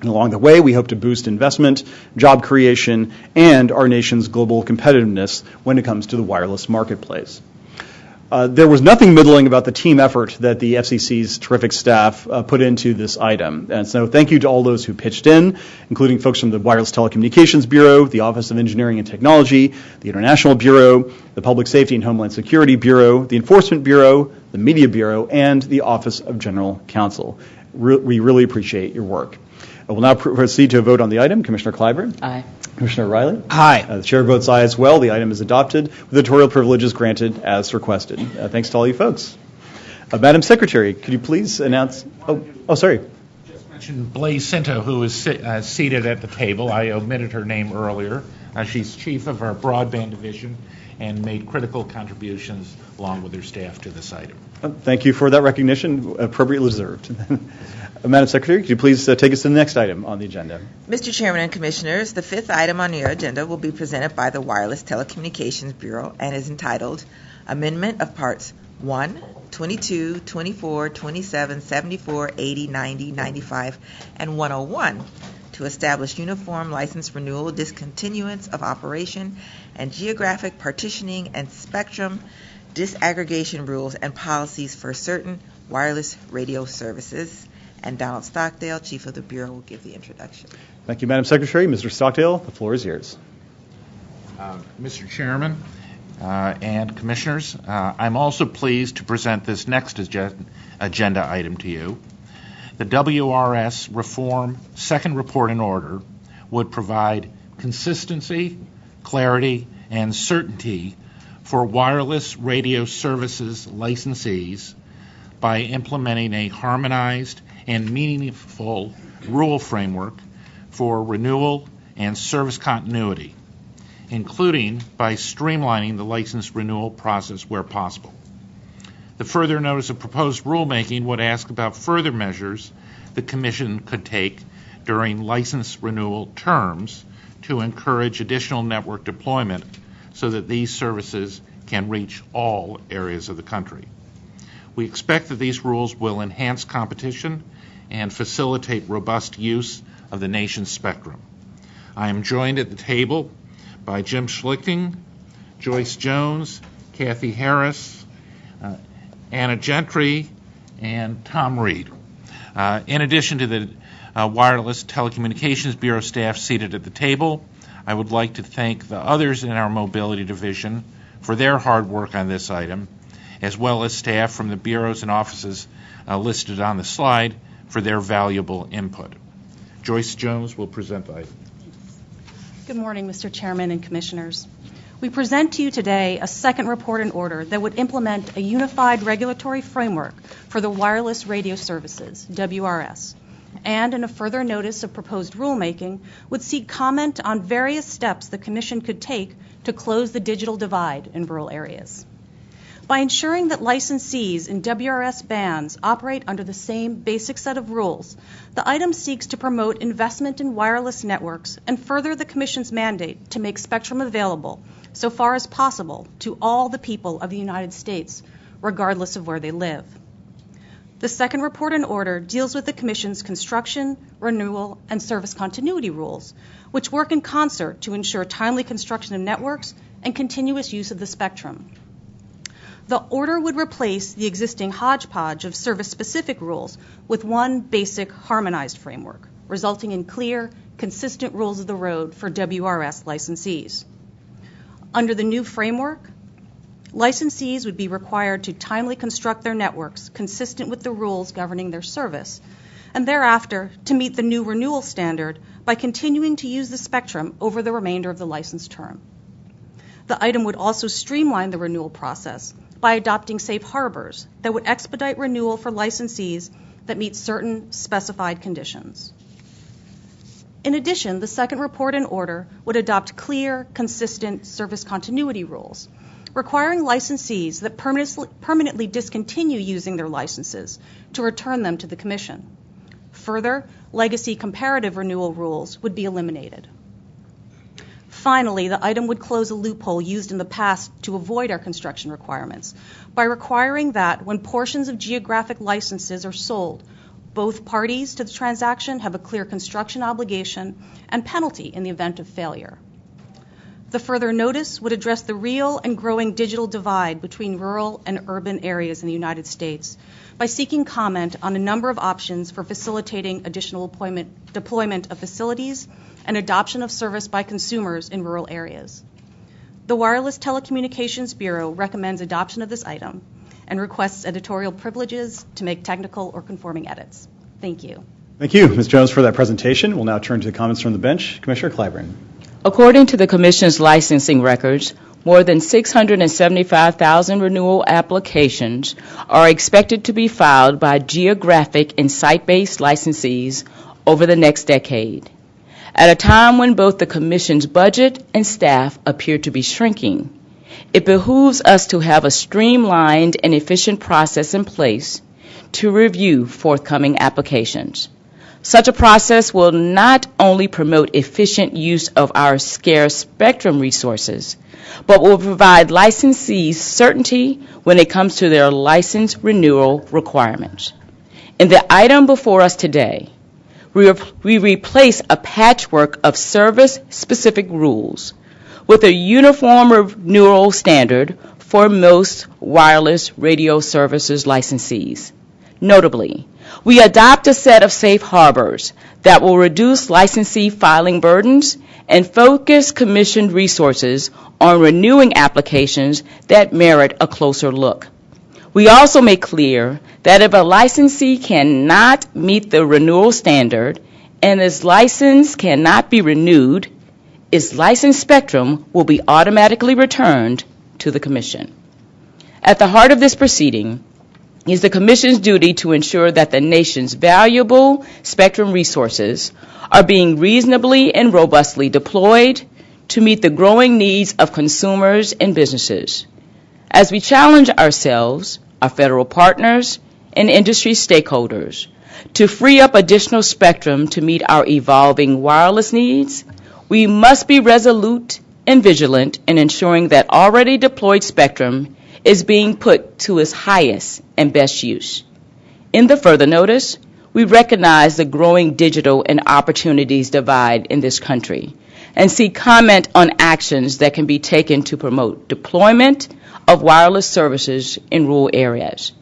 And along the way, we hope to boost investment, job creation, and our nation's global competitiveness when it comes to the wireless marketplace. There was nothing middling about the team effort that the FCC's terrific staff put into this item. And so thank you to all those who pitched in, including folks from the Wireless Telecommunications Bureau, the Office of Engineering and Technology, the International Bureau, the Public Safety and Homeland Security Bureau, the Enforcement Bureau, the Media Bureau, and the Office of General Counsel. We really appreciate your work. I will now proceed to a vote on the item. Commissioner Clyburn? Aye. Commissioner O'Reilly? Aye. The chair votes aye as well. The item is adopted with editorial privileges granted as requested. Thanks to all you folks. Madam Secretary, could you please announce? Sorry. Just mentioned Blaise Cinto, who is seated at the table. I omitted her name earlier. She's chief of our broadband division and made critical contributions along with her staff to this item. Thank you for that recognition, appropriately deserved. Madam Secretary, could you please take us to the next item on the agenda? Mr. Chairman and Commissioners, the fifth item on your agenda will be presented by the Wireless Telecommunications Bureau and is entitled Amendment of Parts 1, 22, 24, 27, 74, 80, 90, 95, and 101 to establish uniform license renewal, discontinuance of operation, and geographic partitioning and spectrum disaggregation rules and policies for certain wireless radio services. And Donald Stockdale, Chief of the Bureau, will give the introduction. Thank you, Madam Secretary. Mr. Stockdale, the floor is yours. Mr. Chairman and Commissioners, I'm also pleased to present this next agenda item to you. The WRS Reform Second Report and Order would provide consistency, clarity, and certainty for wireless radio services licensees by implementing a harmonized and meaningful rule framework for renewal and service continuity, including by streamlining the license renewal process where possible. The further notice of proposed rulemaking would ask about further measures the Commission could take during license renewal terms to encourage additional network deployment so that these services can reach all areas of the country. We expect that these rules will enhance competition and facilitate robust use of the nation's spectrum. I am joined at the table by Jim Schlichting, Joyce Jones, Kathy Harris, Anna Gentry, and Tom Reed. In addition to the Wireless Telecommunications Bureau staff seated at the table, I would like to thank the others in our Mobility Division for their hard work on this item, as well as staff from the bureaus and offices listed on the slide for their valuable input. Joyce Jones will present the item. Good morning, Mr. Chairman and Commissioners. We present to you today a second report and order that would implement a unified regulatory framework for the wireless radio services, WRS, and in a further notice of proposed rulemaking would seek comment on various steps the Commission could take to close the digital divide in rural areas. By ensuring that licensees in WRS bands operate under the same basic set of rules, the item seeks to promote investment in wireless networks and further the Commission's mandate to make spectrum available so far as possible to all the people of the United States, regardless of where they live. The second report and order deals with the Commission's construction, renewal, and service continuity rules, which work in concert to ensure timely construction of networks and continuous use of the spectrum. The order would replace the existing hodgepodge of service-specific rules with one basic harmonized framework, resulting in clear, consistent rules of the road for WRS licensees. Under the new framework, licensees would be required to timely construct their networks consistent with the rules governing their service, and thereafter to meet the new renewal standard by continuing to use the spectrum over the remainder of the license term. The item would also streamline the renewal process by adopting safe harbors that would expedite renewal for licensees that meet certain specified conditions. In addition, the second report and order would adopt clear, consistent service continuity rules, requiring licensees that permanently discontinue using their licenses to return them to the Commission. Further, legacy comparative renewal rules would be eliminated. Finally, the item would close a loophole used in the past to avoid our construction requirements by requiring that when portions of geographic licenses are sold, both parties to the transaction have a clear construction obligation and penalty in the event of failure. The further notice would address the real and growing digital divide between rural and urban areas in the United States by seeking comment on a number of options for facilitating additional deployment of facilities and adoption of service by consumers in rural areas. The Wireless Telecommunications Bureau recommends adoption of this item and requests editorial privileges to make technical or conforming edits. Thank you. Thank you, Ms. Jones, for that presentation. We'll now turn to the comments from the bench. Commissioner Clyburn. According to the Commission's licensing records, more than 675,000 renewal applications are expected to be filed by geographic and site-based licensees over the next decade. At a time when both the Commission's budget and staff appear to be shrinking, it behooves us to have a streamlined and efficient process in place to review forthcoming applications. Such a process will not only promote efficient use of our scarce spectrum resources, but will provide licensees certainty when it comes to their license renewal requirements. In the item before us today, we replace a patchwork of service-specific rules with a uniform renewal standard for most wireless radio services licensees. Notably, we adopt a set of safe harbors that will reduce licensee filing burdens and focus Commission resources on renewing applications that merit a closer look. We also make clear that if a licensee cannot meet the renewal standard and its license cannot be renewed, its licensed spectrum will be automatically returned to the Commission. At the heart of this proceeding is the Commission's duty to ensure that the nation's valuable spectrum resources are being reasonably and robustly deployed to meet the growing needs of consumers and businesses. As we challenge ourselves, our federal partners, and industry stakeholders to free up additional spectrum to meet our evolving wireless needs, we must be resolute and vigilant in ensuring that already deployed spectrum is being put to its highest and best use. In the further notice, we recognize the growing digital and opportunities divide in this country and seek comment on actions that can be taken to promote deployment of wireless services in rural areas.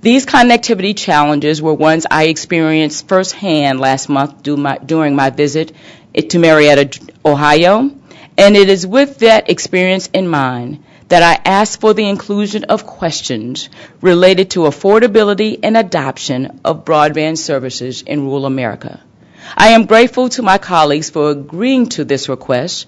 These connectivity challenges were ones I experienced firsthand last month during my visit to Marietta, Ohio, and it is with that experience in mind that I asked for the inclusion of questions related to affordability and adoption of broadband services in rural America. I am grateful to my colleagues for agreeing to this request,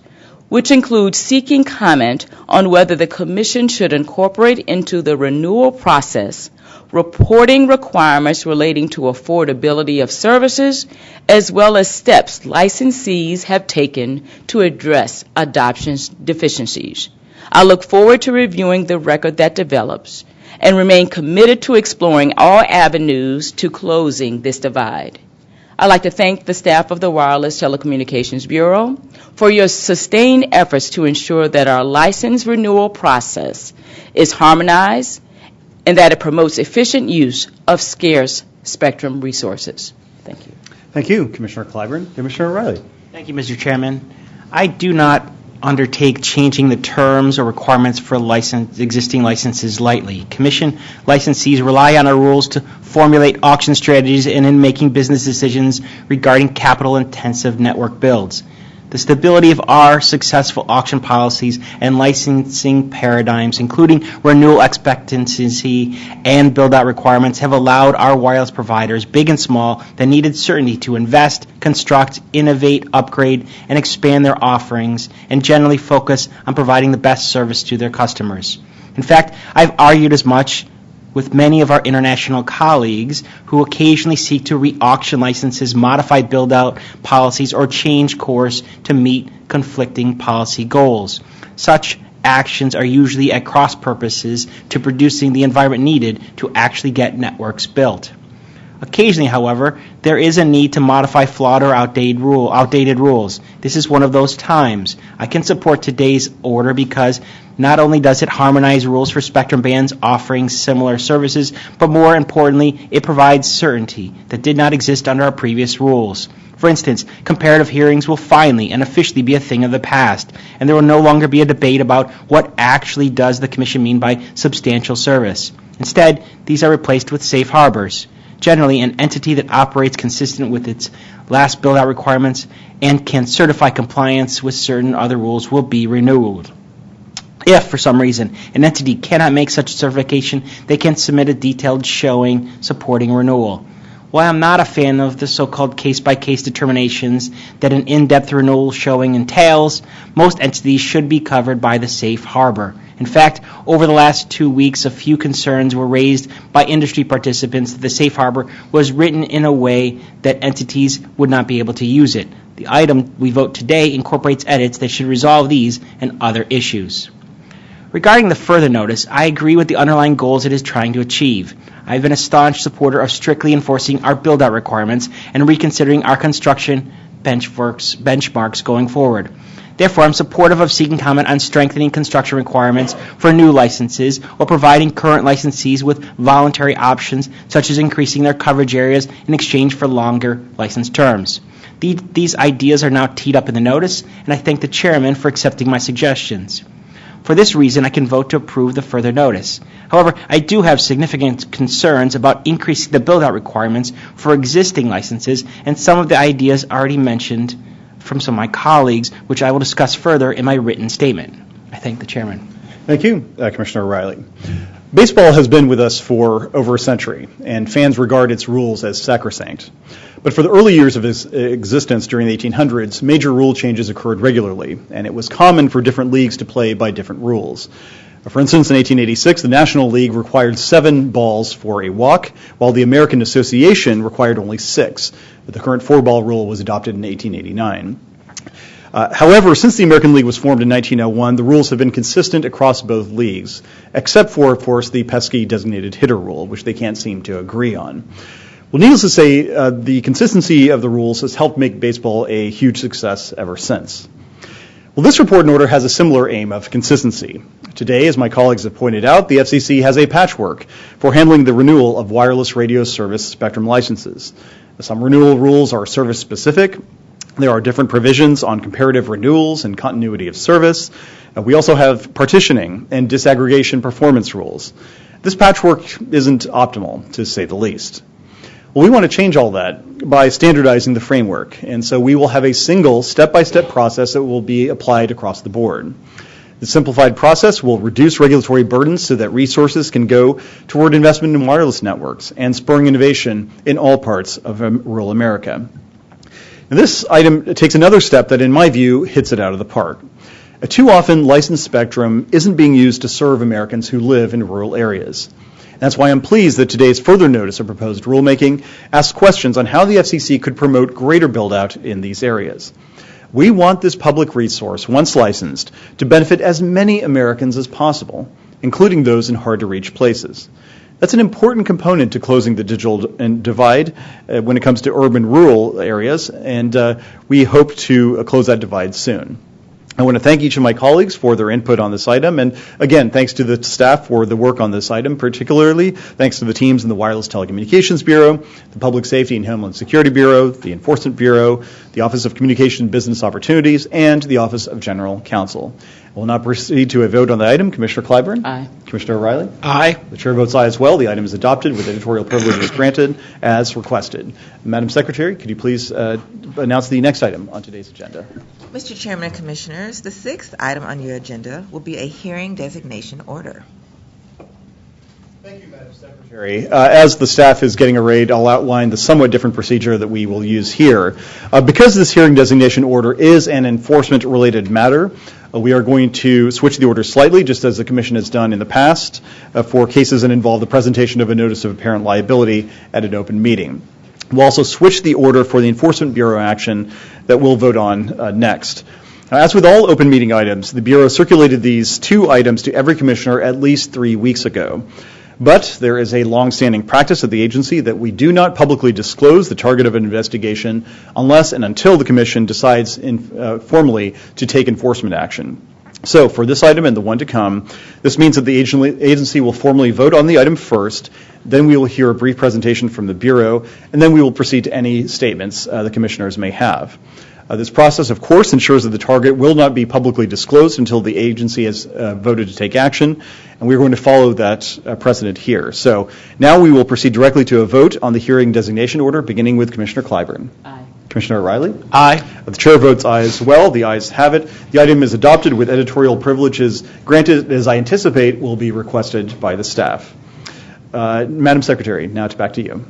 which includes seeking comment on whether the Commission should incorporate into the renewal process reporting requirements relating to affordability of services, as well as steps licensees have taken to address adoption deficiencies. I look forward to reviewing the record that develops and remain committed to exploring all avenues to closing this divide. I'd like to thank the staff of the Wireless Telecommunications Bureau for your sustained efforts to ensure that our license renewal process is harmonized and that it promotes efficient use of scarce spectrum resources. Thank you. Thank you, Commissioner Clyburn. Commissioner O'Reilly. Thank you, Mr. Chairman. I do not undertake changing the terms or requirements for existing licenses lightly. Commission licensees rely on our rules to formulate auction strategies and in making business decisions regarding capital-intensive network builds. The stability of our successful auction policies and licensing paradigms, including renewal expectancy and build-out requirements, have allowed our wireless providers, big and small, the needed certainty to invest, construct, innovate, upgrade, and expand their offerings, and generally focus on providing the best service to their customers. In fact, I've argued as much with many of our international colleagues who occasionally seek to re-auction licenses, modify build-out policies, or change course to meet conflicting policy goals. Such actions are usually at cross purposes to producing the environment needed to actually get networks built. Occasionally, however, there is a need to modify flawed or outdated rules. This is one of those times. I can support today's order because not only does it harmonize rules for spectrum bands offering similar services, but more importantly, it provides certainty that did not exist under our previous rules. For instance, comparative hearings will finally and officially be a thing of the past, and there will no longer be a debate about what actually does the Commission mean by substantial service. Instead, these are replaced with safe harbors. Generally, an entity that operates consistent with its last build-out requirements and can certify compliance with certain other rules will be renewed. If, for some reason, an entity cannot make such certification, they can submit a detailed showing supporting renewal. While I'm not a fan of the so-called case-by-case determinations that an in-depth renewal showing entails, most entities should be covered by the safe harbor. In fact, over the last 2 weeks, a few concerns were raised by industry participants that the safe harbor was written in a way that entities would not be able to use it. The item we vote today incorporates edits that should resolve these and other issues. Regarding the further notice, I agree with the underlying goals it is trying to achieve. I've been a staunch supporter of strictly enforcing our build-out requirements and reconsidering our construction benchmarks going forward. Therefore, I'm supportive of seeking comment on strengthening construction requirements for new licenses or providing current licensees with voluntary options, such as increasing their coverage areas in exchange for longer license terms. These ideas are now teed up in the notice, and I thank the Chairman for accepting my suggestions. For this reason, I can vote to approve the further notice. However, I do have significant concerns about increasing the build-out requirements for existing licenses and some of the ideas already mentioned from some of my colleagues, which I will discuss further in my written statement. I thank the Chairman. Thank you, Commissioner O'Reilly. Baseball has been with us for over a century, and fans regard its rules as sacrosanct. But for the early years of its existence during the 1800s, major rule changes occurred regularly, and it was common for different leagues to play by different rules. For instance, in 1886, the National League required 7 balls for a walk, while the American Association required only 6. But the current 4-ball rule was adopted in 1889. However, since the American League was formed in 1901, the rules have been consistent across both leagues, except for, of course, the pesky designated hitter rule, which they can't seem to agree on. Well, needless to say, the consistency of the rules has helped make baseball a huge success ever since. Well, this report and order has a similar aim of consistency. Today, as my colleagues have pointed out, the FCC has a patchwork for handling the renewal of wireless radio service spectrum licenses. Some renewal rules are service-specific. There are different provisions on comparative renewals and continuity of service. We also have partitioning and disaggregation performance rules. This patchwork isn't optimal, to say the least. Well, we want to change all that by standardizing the framework, and so we will have a single step-by-step process that will be applied across the board. The simplified process will reduce regulatory burdens so that resources can go toward investment in wireless networks and spurring innovation in all parts of rural America. And this item takes another step that, in my view, hits it out of the park. Too often, licensed spectrum isn't being used to serve Americans who live in rural areas. That's why I'm pleased that today's further notice of proposed rulemaking asks questions on how the FCC could promote greater build-out in these areas. We want this public resource, once licensed, to benefit as many Americans as possible, including those in hard-to-reach places. That's an important component to closing the digital divide when it comes to urban-rural areas, and we hope to close that divide soon. I want to thank each of my colleagues for their input on this item, and again, thanks to the staff for the work on this item, particularly thanks to the teams in the Wireless Telecommunications Bureau, the Public Safety and Homeland Security Bureau, the Enforcement Bureau, the Office of Communication and Business Opportunities, and the Office of General Counsel. We'll now proceed to a vote on the item. Commissioner Clyburn? Aye. Commissioner O'Reilly? Aye. The chair votes aye as well. The item is adopted with editorial privileges granted as requested. Madam Secretary, could you please announce the next item on today's agenda? Mr. Chairman and Commissioners, the sixth item on your agenda will be a hearing designation order. Thank you, Madam Secretary. As the staff is getting arrayed, I'll outline the somewhat different procedure that we will use here. Because this hearing designation order is an enforcement-related matter, we are going to switch the order slightly, just as the Commission has done in the past, for cases that involve the presentation of a notice of apparent liability at an open meeting. We'll also switch the order for the Enforcement Bureau action that we'll vote on next. As with all open meeting items, the Bureau circulated these two items to every commissioner at least 3 weeks ago. But there is a long-standing practice at the agency that we do not publicly disclose the target of an investigation unless and until the Commission decides formally to take enforcement action. So for this item and the one to come, this means that the agency will formally vote on the item first, then we will hear a brief presentation from the Bureau, and then we will proceed to any statements the commissioners may have. This process, of course, ensures that the target will not be publicly disclosed until the agency has voted to take action, and we're going to follow that precedent here. So now we will proceed directly to a vote on the hearing designation order, beginning with Commissioner Clyburn. Aye. Commissioner O'Reilly? Aye. The chair votes aye as well. The ayes have it. The item is adopted with editorial privileges granted, as I anticipate will be requested by the staff. Madam Secretary, now back to you.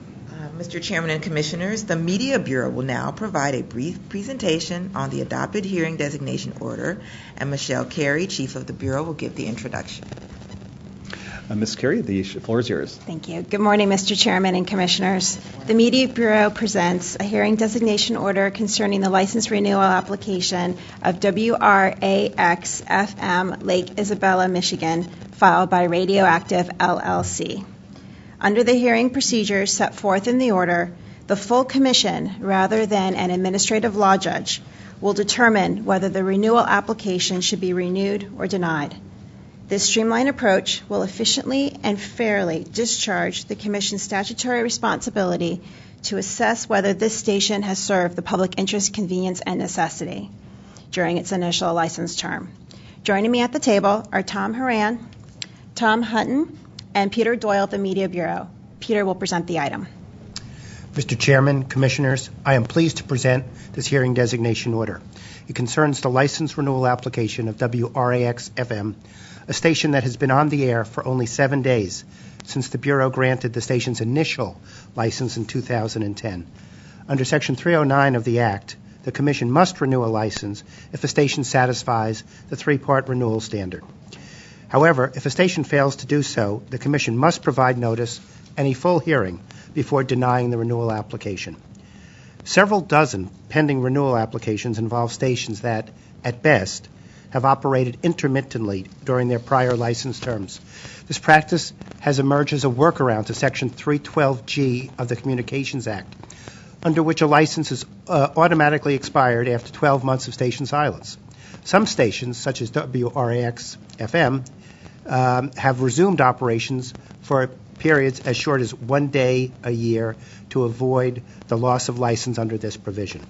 Mr. Chairman and Commissioners, the Media Bureau will now provide a brief presentation on the adopted hearing designation order, and Michelle Carey, Chief of the Bureau, will give the introduction. Ms. Carey, the floor is yours. Thank you. Good morning, Mr. Chairman and Commissioners. The Media Bureau presents a hearing designation order concerning the license renewal application of WRAX-FM Lake Isabella, Michigan, filed by Radioactive LLC. Under the hearing procedures set forth in the order, the full commission, rather than an administrative law judge, will determine whether the renewal application should be renewed or denied. This streamlined approach will efficiently and fairly discharge the Commission's statutory responsibility to assess whether this station has served the public interest, convenience, and necessity during its initial license term. Joining me at the table are Tom Horan, Tom Hutton, and Peter Doyle of the Media Bureau. Peter will present the item. Mr. Chairman, Commissioners, I am pleased to present this hearing designation order. It concerns the license renewal application of WRAX-FM, a station that has been on the air for only 7 days since the Bureau granted the station's initial license in 2010. Under Section 309 of the Act, the Commission must renew a license if the station satisfies the three-part renewal standard. However, if a station fails to do so, the Commission must provide notice and a full hearing before denying the renewal application. Several dozen pending renewal applications involve stations that, at best, have operated intermittently during their prior license terms. This practice has emerged as a workaround to Section 312G of the Communications Act, under which a license is automatically expired after 12 months of station silence. Some stations, such as WRAX-FM, have resumed operations for periods as short as 1 day a year to avoid the loss of license under this provision.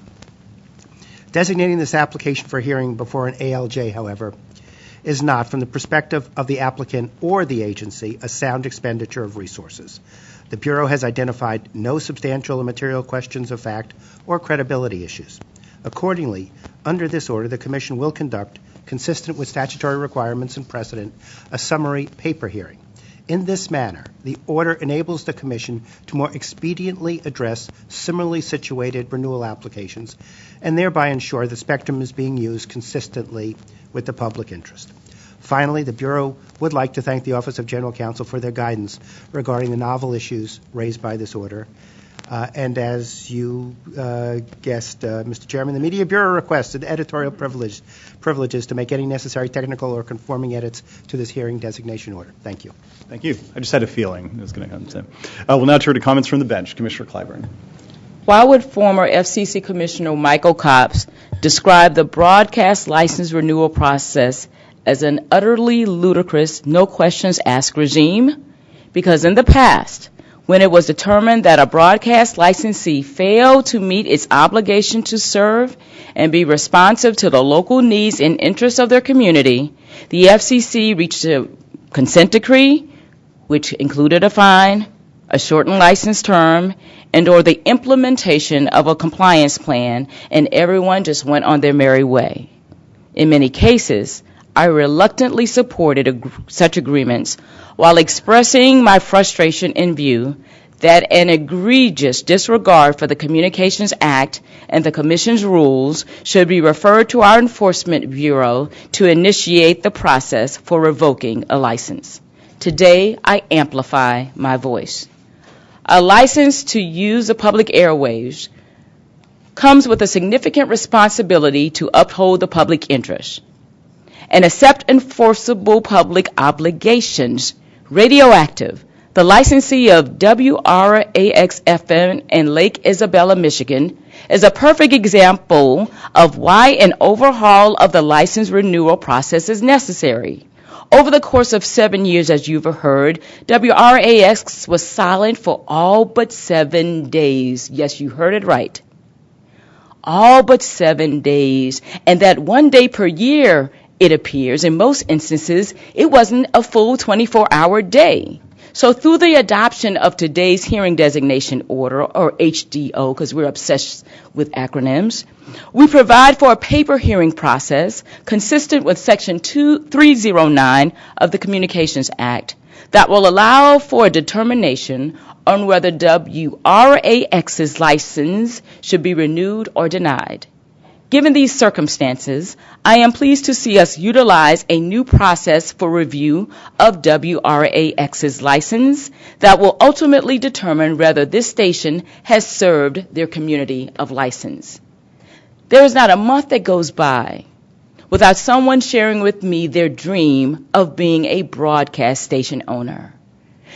Designating this application for hearing before an ALJ, however, is not, from the perspective of the applicant or the agency, a sound expenditure of resources. The Bureau has identified no substantial or material questions of fact or credibility issues. Accordingly, under this order, the Commission will conduct, consistent with statutory requirements and precedent, a summary paper hearing. In this manner, the order enables the Commission to more expediently address similarly situated renewal applications and thereby ensure the spectrum is being used consistently with the public interest. Finally, the Bureau would like to thank the Office of General Counsel for their guidance regarding the novel issues raised by this order. And as you guessed, Mr. Chairman, the Media Bureau requested editorial privileges to make any necessary technical or conforming edits to this hearing designation order. Thank you. Thank you. I just had a feeling it was going to come to. We'll now turn to comments from the bench. Commissioner Clyburn. Why would former FCC Commissioner Michael Copps describe the broadcast license renewal process as an utterly ludicrous, no questions asked regime? Because in the past, when it was determined that a broadcast licensee failed to meet its obligation to serve and be responsive to the local needs and interests of their community, the FCC reached a consent decree, which included a fine, a shortened license term, and or the implementation of a compliance plan, and everyone just went on their merry way. In many cases, I reluctantly supported such agreements while expressing my frustration in view that an egregious disregard for the Communications Act and the Commission's rules should be referred to our Enforcement Bureau to initiate the process for revoking a license. Today, I amplify my voice. A license to use the public airwaves comes with a significant responsibility to uphold the public interest and accept enforceable public obligations. Radioactive, the licensee of WRAX-FM in Lake Isabella, Michigan, is a perfect example of why an overhaul of the license renewal process is necessary. Over the course of 7 years, as you've heard, WRAX was silent for all but 7 days. Yes, you heard it right. All but 7 days. And that 1 day per year, it appears, in most instances, it wasn't a full 24-hour day. So through the adoption of today's hearing designation order, or HDO, because we're obsessed with acronyms, we provide for a paper hearing process consistent with Section 309 of the Communications Act that will allow for a determination on whether WRAX's license should be renewed or denied. Given these circumstances, I am pleased to see us utilize a new process for review of WRAX's license that will ultimately determine whether this station has served their community of license. There is not a month that goes by without someone sharing with me their dream of being a broadcast station owner.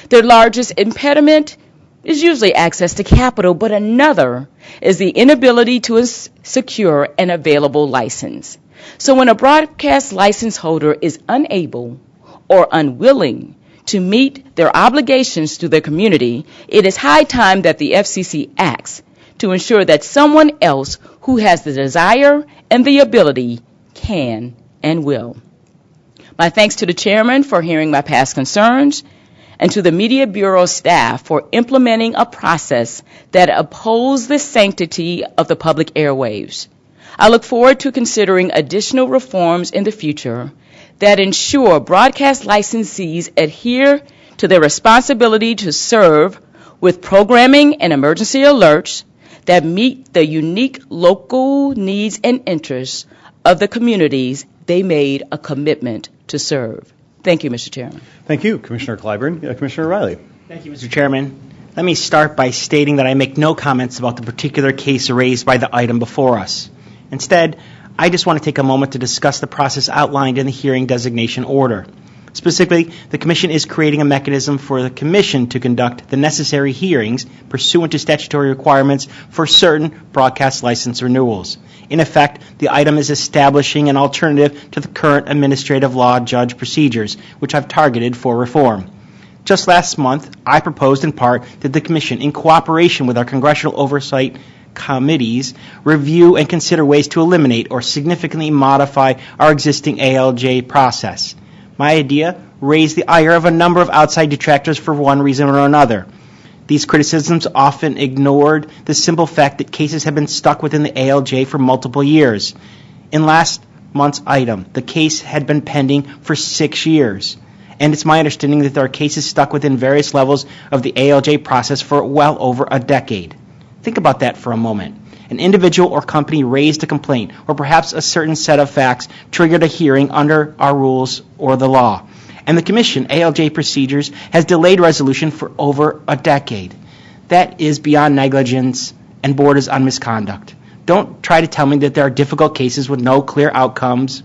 Their largest impediment is usually access to capital, but another is the inability to secure an available license. So when a broadcast license holder is unable or unwilling to meet their obligations to their community, it is high time that the FCC acts to ensure that someone else who has the desire and the ability can and will. My thanks to the chairman for hearing my past concerns, and to the Media Bureau staff for implementing a process that upholds the sanctity of the public airwaves. I look forward to considering additional reforms in the future that ensure broadcast licensees adhere to their responsibility to serve with programming and emergency alerts that meet the unique local needs and interests of the communities they made a commitment to serve. Thank you, Mr. Chairman. Thank you, Commissioner Clyburn. Commissioner O'Reilly. Thank you, Mr. Chairman. Let me start by stating that I make no comments about the particular case raised by the item before us. Instead, I just want to take a moment to discuss the process outlined in the hearing designation order. Specifically, the Commission is creating a mechanism for the Commission to conduct the necessary hearings pursuant to statutory requirements for certain broadcast license renewals. In effect, the item is establishing an alternative to the current administrative law judge procedures, which I've targeted for reform. Just last month, I proposed in part that the Commission, in cooperation with our congressional oversight committees, review and consider ways to eliminate or significantly modify our existing ALJ process. My idea raised the ire of a number of outside detractors for one reason or another. These criticisms often ignored the simple fact that cases have been stuck within the ALJ for multiple years. In last month's item, the case had been pending for 6 years. And it's my understanding that there are cases stuck within various levels of the ALJ process for well over a decade. Think about that for a moment. An individual or company raised a complaint, or perhaps a certain set of facts triggered a hearing under our rules or the law. And the Commission, ALJ procedures, has delayed resolution for over a decade. That is beyond negligence and borders on misconduct. Don't try to tell me that there are difficult cases with no clear outcomes,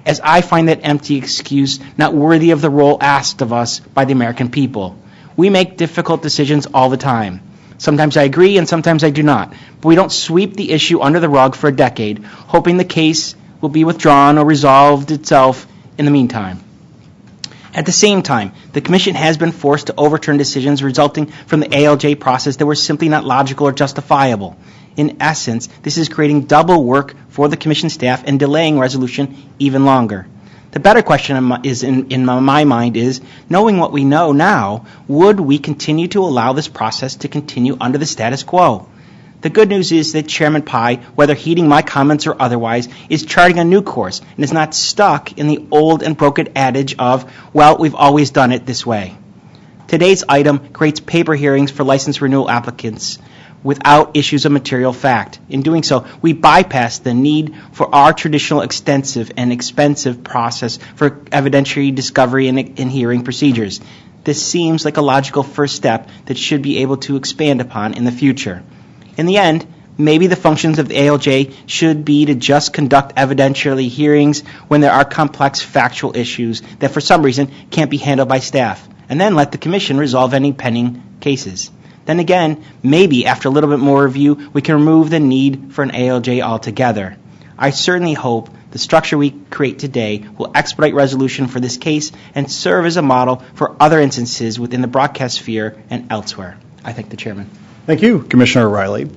as I find that empty excuse not worthy of the role asked of us by the American people. We make difficult decisions all the time. Sometimes I agree and sometimes I do not. But we don't sweep the issue under the rug for a decade, hoping the case will be withdrawn or resolved itself in the meantime. At the same time, the Commission has been forced to overturn decisions resulting from the ALJ process that were simply not logical or justifiable. In essence, this is creating double work for the Commission staff and delaying resolution even longer. The better question is in my mind is, knowing what we know now, would we continue to allow this process to continue under the status quo? The good news is that Chairman Pai, whether heeding my comments or otherwise, is charting a new course and is not stuck in the old and broken adage of, well, we've always done it this way. Today's item creates paper hearings for license renewal applicants without issues of material fact. In doing so, we bypass the need for our traditional extensive and expensive process for evidentiary discovery and hearing procedures. This seems like a logical first step that should be able to expand upon in the future. In the end, maybe the functions of the ALJ should be to just conduct evidentiary hearings when there are complex factual issues that for some reason can't be handled by staff, and then let the Commission resolve any pending cases. Then again, maybe after a little bit more review, we can remove the need for an ALJ altogether. I certainly hope the structure we create today will expedite resolution for this case and serve as a model for other instances within the broadcast sphere and elsewhere. I thank the Chairman. Thank you, Commissioner O'Reilly.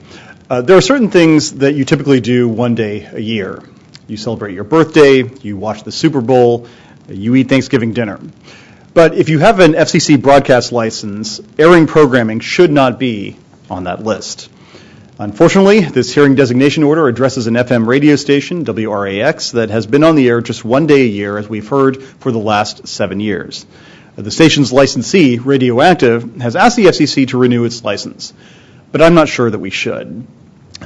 There are certain things that you typically do one day a year. You celebrate your birthday, you watch the Super Bowl, you eat Thanksgiving dinner. But if you have an FCC broadcast license, airing programming should not be on that list. Unfortunately, this hearing designation order addresses an FM radio station, WRAX, that has been on the air just one day a year, as we've heard, for the last 7 years. The station's licensee, Radioactive, has asked the FCC to renew its license, but I'm not sure that we should.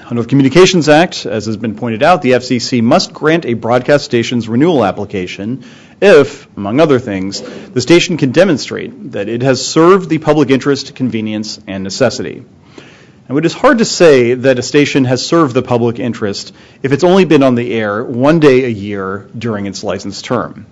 Under the Communications Act, as has been pointed out, the FCC must grant a broadcast station's renewal application if, among other things, the station can demonstrate that it has served the public interest, convenience, and necessity. Now, it is hard to say that a station has served the public interest if it's only been on the air one day a year during its license term.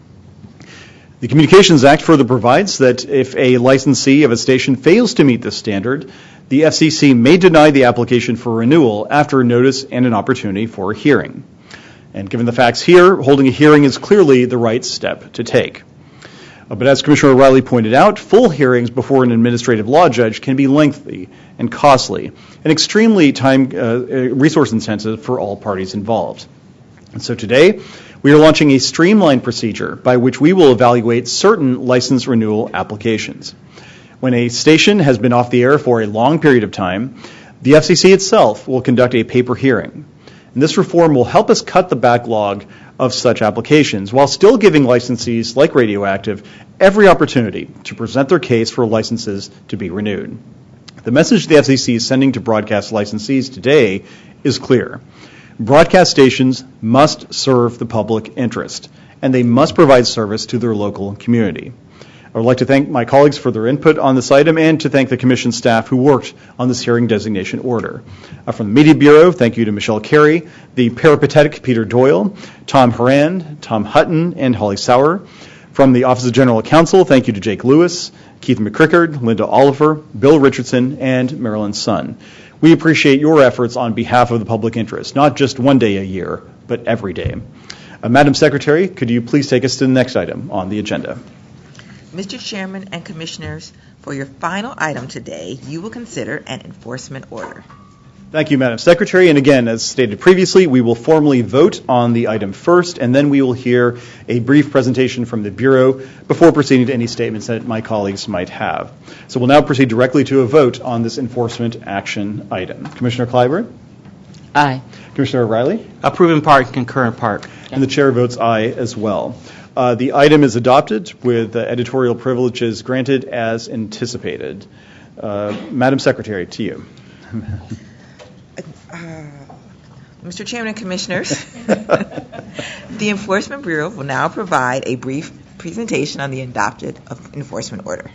The Communications Act further provides that if a licensee of a station fails to meet this standard, the FCC may deny the application for renewal after a notice and an opportunity for a hearing. And given the facts here, holding a hearing is clearly the right step to take. But as Commissioner O'Reilly pointed out, full hearings before an administrative law judge can be lengthy and costly and extremely resource intensive for all parties involved. And so today, we are launching a streamlined procedure by which we will evaluate certain license renewal applications. When a station has been off the air for a long period of time, the FCC itself will conduct a paper hearing. And this reform will help us cut the backlog of such applications while still giving licensees like Radioactive every opportunity to present their case for licenses to be renewed. The message the FCC is sending to broadcast licensees today is clear. Broadcast stations must serve the public interest, and they must provide service to their local community. I would like to thank my colleagues for their input on this item and to thank the Commission staff who worked on this hearing designation order. From the Media Bureau, thank you to Michelle Carey, the peripatetic Peter Doyle, Tom Horan, Tom Hutton, and Holly Sauer. From the Office of General Counsel, thank you to Jake Lewis, Keith McCrickard, Linda Oliver, Bill Richardson, and Marilyn Sun. We appreciate your efforts on behalf of the public interest, not just one day a year, but every day. Madam Secretary, could you please take us to the next item on the agenda? Mr. Chairman and Commissioners, for your final item today, you will consider an enforcement order. Thank you, Madam Secretary. And again, as stated previously, we will formally vote on the item first, and then we will hear a brief presentation from the Bureau before proceeding to any statements that my colleagues might have. So we'll now proceed directly to a vote on this enforcement action item. Commissioner Clyburn? Aye. Commissioner O'Reilly? Approve in part, concur in part. And the chair votes aye as well. The item is adopted with editorial privileges granted as anticipated. Madam Secretary, to you. Mr. Chairman and Commissioners, the Enforcement Bureau will now provide a brief presentation on the adopted enforcement order.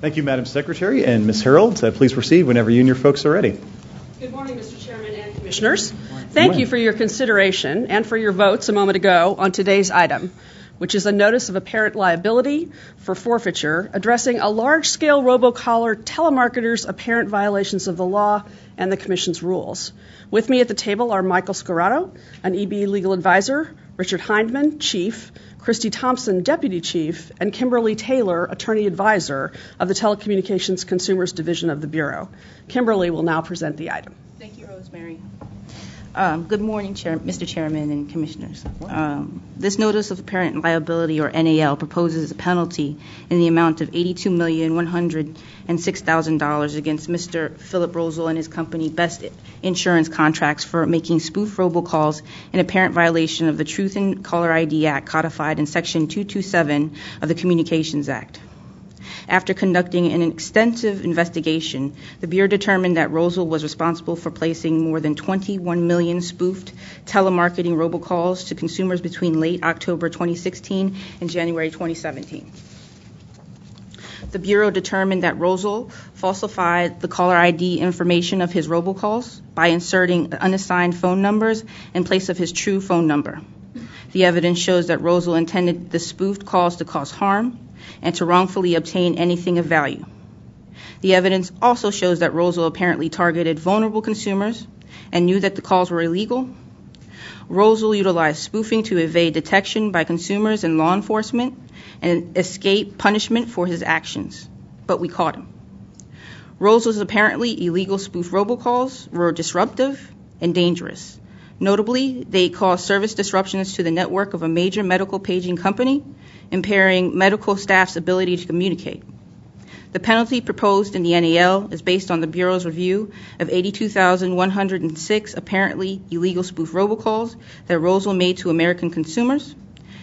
Thank you, Madam Secretary. And Ms. Harold, please proceed whenever you and your folks are ready. Good morning, Mr. Chairman and Commissioners. Thank you for your consideration and for your votes a moment ago on today's item, which is a notice of apparent liability for forfeiture addressing a large-scale robocaller telemarketers' apparent violations of the law and the Commission's rules. With me at the table are Michael Scorato, an EB legal advisor, Richard Hindman, Chief, Christy Thompson, Deputy Chief, and Kimberly Taylor, Attorney Advisor of the Telecommunications Consumers Division of the Bureau. Kimberly will now present the item. Thank you, Rosemary. Good morning, Mr. Chairman and Commissioners. This Notice of Apparent Liability, or NAL, proposes a penalty in the amount of $82,106,000 against Mr. Philip Rosal and his company Best Insurance Contracts for making spoof robocalls in apparent violation of the Truth in Caller ID Act codified in Section 227 of the Communications Act. After conducting an extensive investigation, the Bureau determined that Rosal was responsible for placing more than 21 million spoofed telemarketing robocalls to consumers between late October 2016 and January 2017. The Bureau determined that Rosal falsified the caller ID information of his robocalls by inserting unassigned phone numbers in place of his true phone number. The evidence shows that Rosal intended the spoofed calls to cause harm and to wrongfully obtain anything of value. The evidence also shows that Rosal apparently targeted vulnerable consumers and knew that the calls were illegal. Rosal utilized spoofing to evade detection by consumers and law enforcement and escape punishment for his actions, but we caught him. Rosal's apparently illegal spoof robocalls were disruptive and dangerous. Notably, they caused service disruptions to the network of a major medical paging company, impairing medical staff's ability to communicate. The penalty proposed in the NAL is based on the Bureau's review of 82,106 apparently illegal spoof robocalls that Rosal made to American consumers.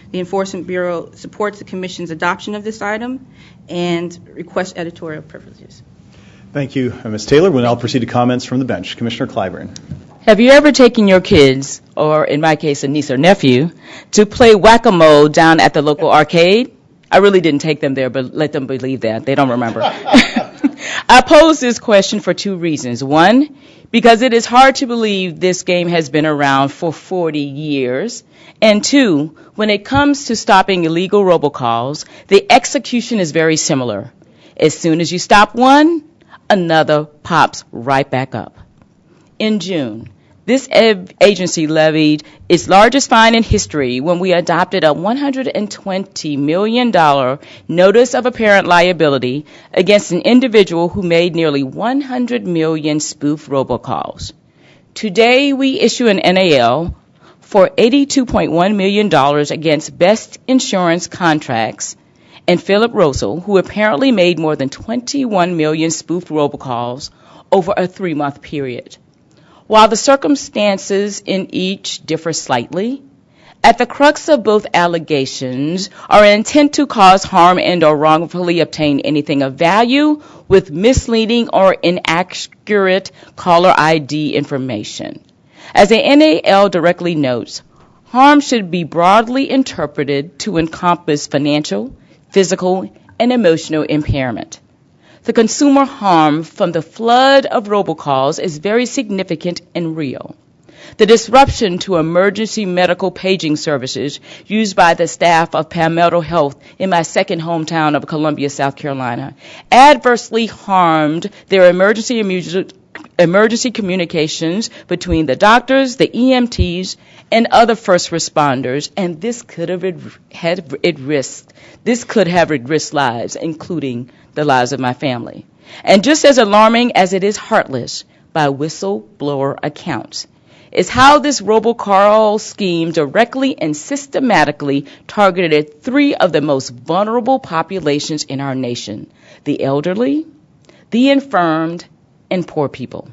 The Enforcement Bureau supports the Commission's adoption of this item and requests editorial privileges. Thank you, Ms. Taylor. We'll now proceed to comments from the bench. Commissioner Clyburn. Have you ever taken your kids, or in my case, a niece or nephew, to play whack-a-mole down at the local arcade? I really didn't take them there, but let them believe that. They don't remember. I pose this question for two reasons. One, because it is hard to believe this game has been around for 40 years. And two, when it comes to stopping illegal robocalls, the execution is very similar. As soon as you stop one, another pops right back up. In June, this agency levied its largest fine in history when we adopted a $120 million notice of apparent liability against an individual who made nearly 100 million spoof robocalls. Today, we issue an NAL for $82.1 million against Best Insurance Contracts and Philip Rosal, who apparently made more than 21 million spoofed robocalls over a 3-month period. While the circumstances in each differ slightly, at the crux of both allegations are an intent to cause harm and or wrongfully obtain anything of value with misleading or inaccurate caller ID information. As the NAL directly notes, harm should be broadly interpreted to encompass financial, physical, and emotional impairment. The consumer harm from the flood of robocalls is very significant and real. the disruption to emergency medical paging services used by the staff of Palmetto Health in my second hometown of Columbia, South Carolina, adversely harmed their emergency communications between the doctors, the EMTs, and other first responders, and this could have risked lives, including the lives of my family. And just as alarming as it is heartless by whistleblower accounts, is how this Robocall scheme directly and systematically targeted three of the most vulnerable populations in our nation: the elderly, the infirmed, and poor people.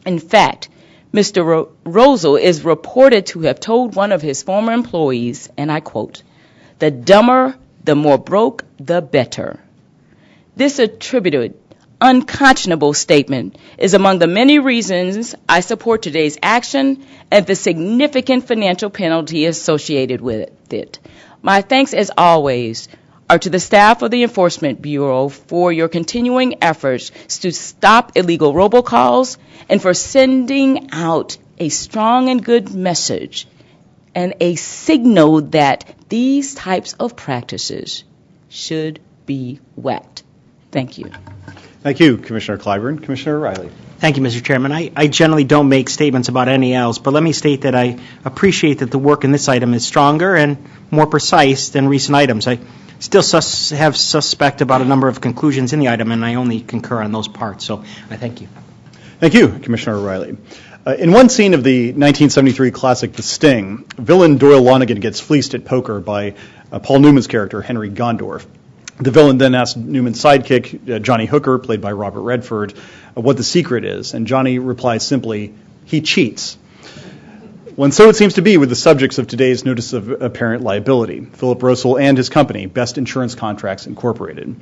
In fact, Mr. Rosal is reported to have told one of his former employees, and I quote, "The dumber, the more broke, the better." This attributed, unconscionable statement is among the many reasons I support today's action and the significant financial penalty associated with it. My thanks, as always, are to the staff of the Enforcement Bureau for your continuing efforts to stop illegal robocalls and for sending out a strong and good message and a signal that these types of practices should be whacked. Thank you. Thank you, Commissioner Clyburn. Commissioner Riley. Thank you, Mr. Chairman. I generally don't make statements about any else, but let me state that I appreciate that the work in this item is stronger and more precise than recent items. I still have suspect about a number of conclusions in the item, and I only concur on those parts, so I thank you. Thank you, Commissioner Riley. In one scene of the 1973 classic The Sting, villain Doyle Lonigan gets fleeced at poker by Paul Newman's character, Henry Gondorf. The villain then asks Newman's sidekick, Johnny Hooker, played by Robert Redford, what the secret is, and Johnny replies simply, "He cheats." Well, and so it seems to be with the subjects of today's Notice of Apparent Liability, Philip Rosal and his company, Best Insurance Contracts Incorporated.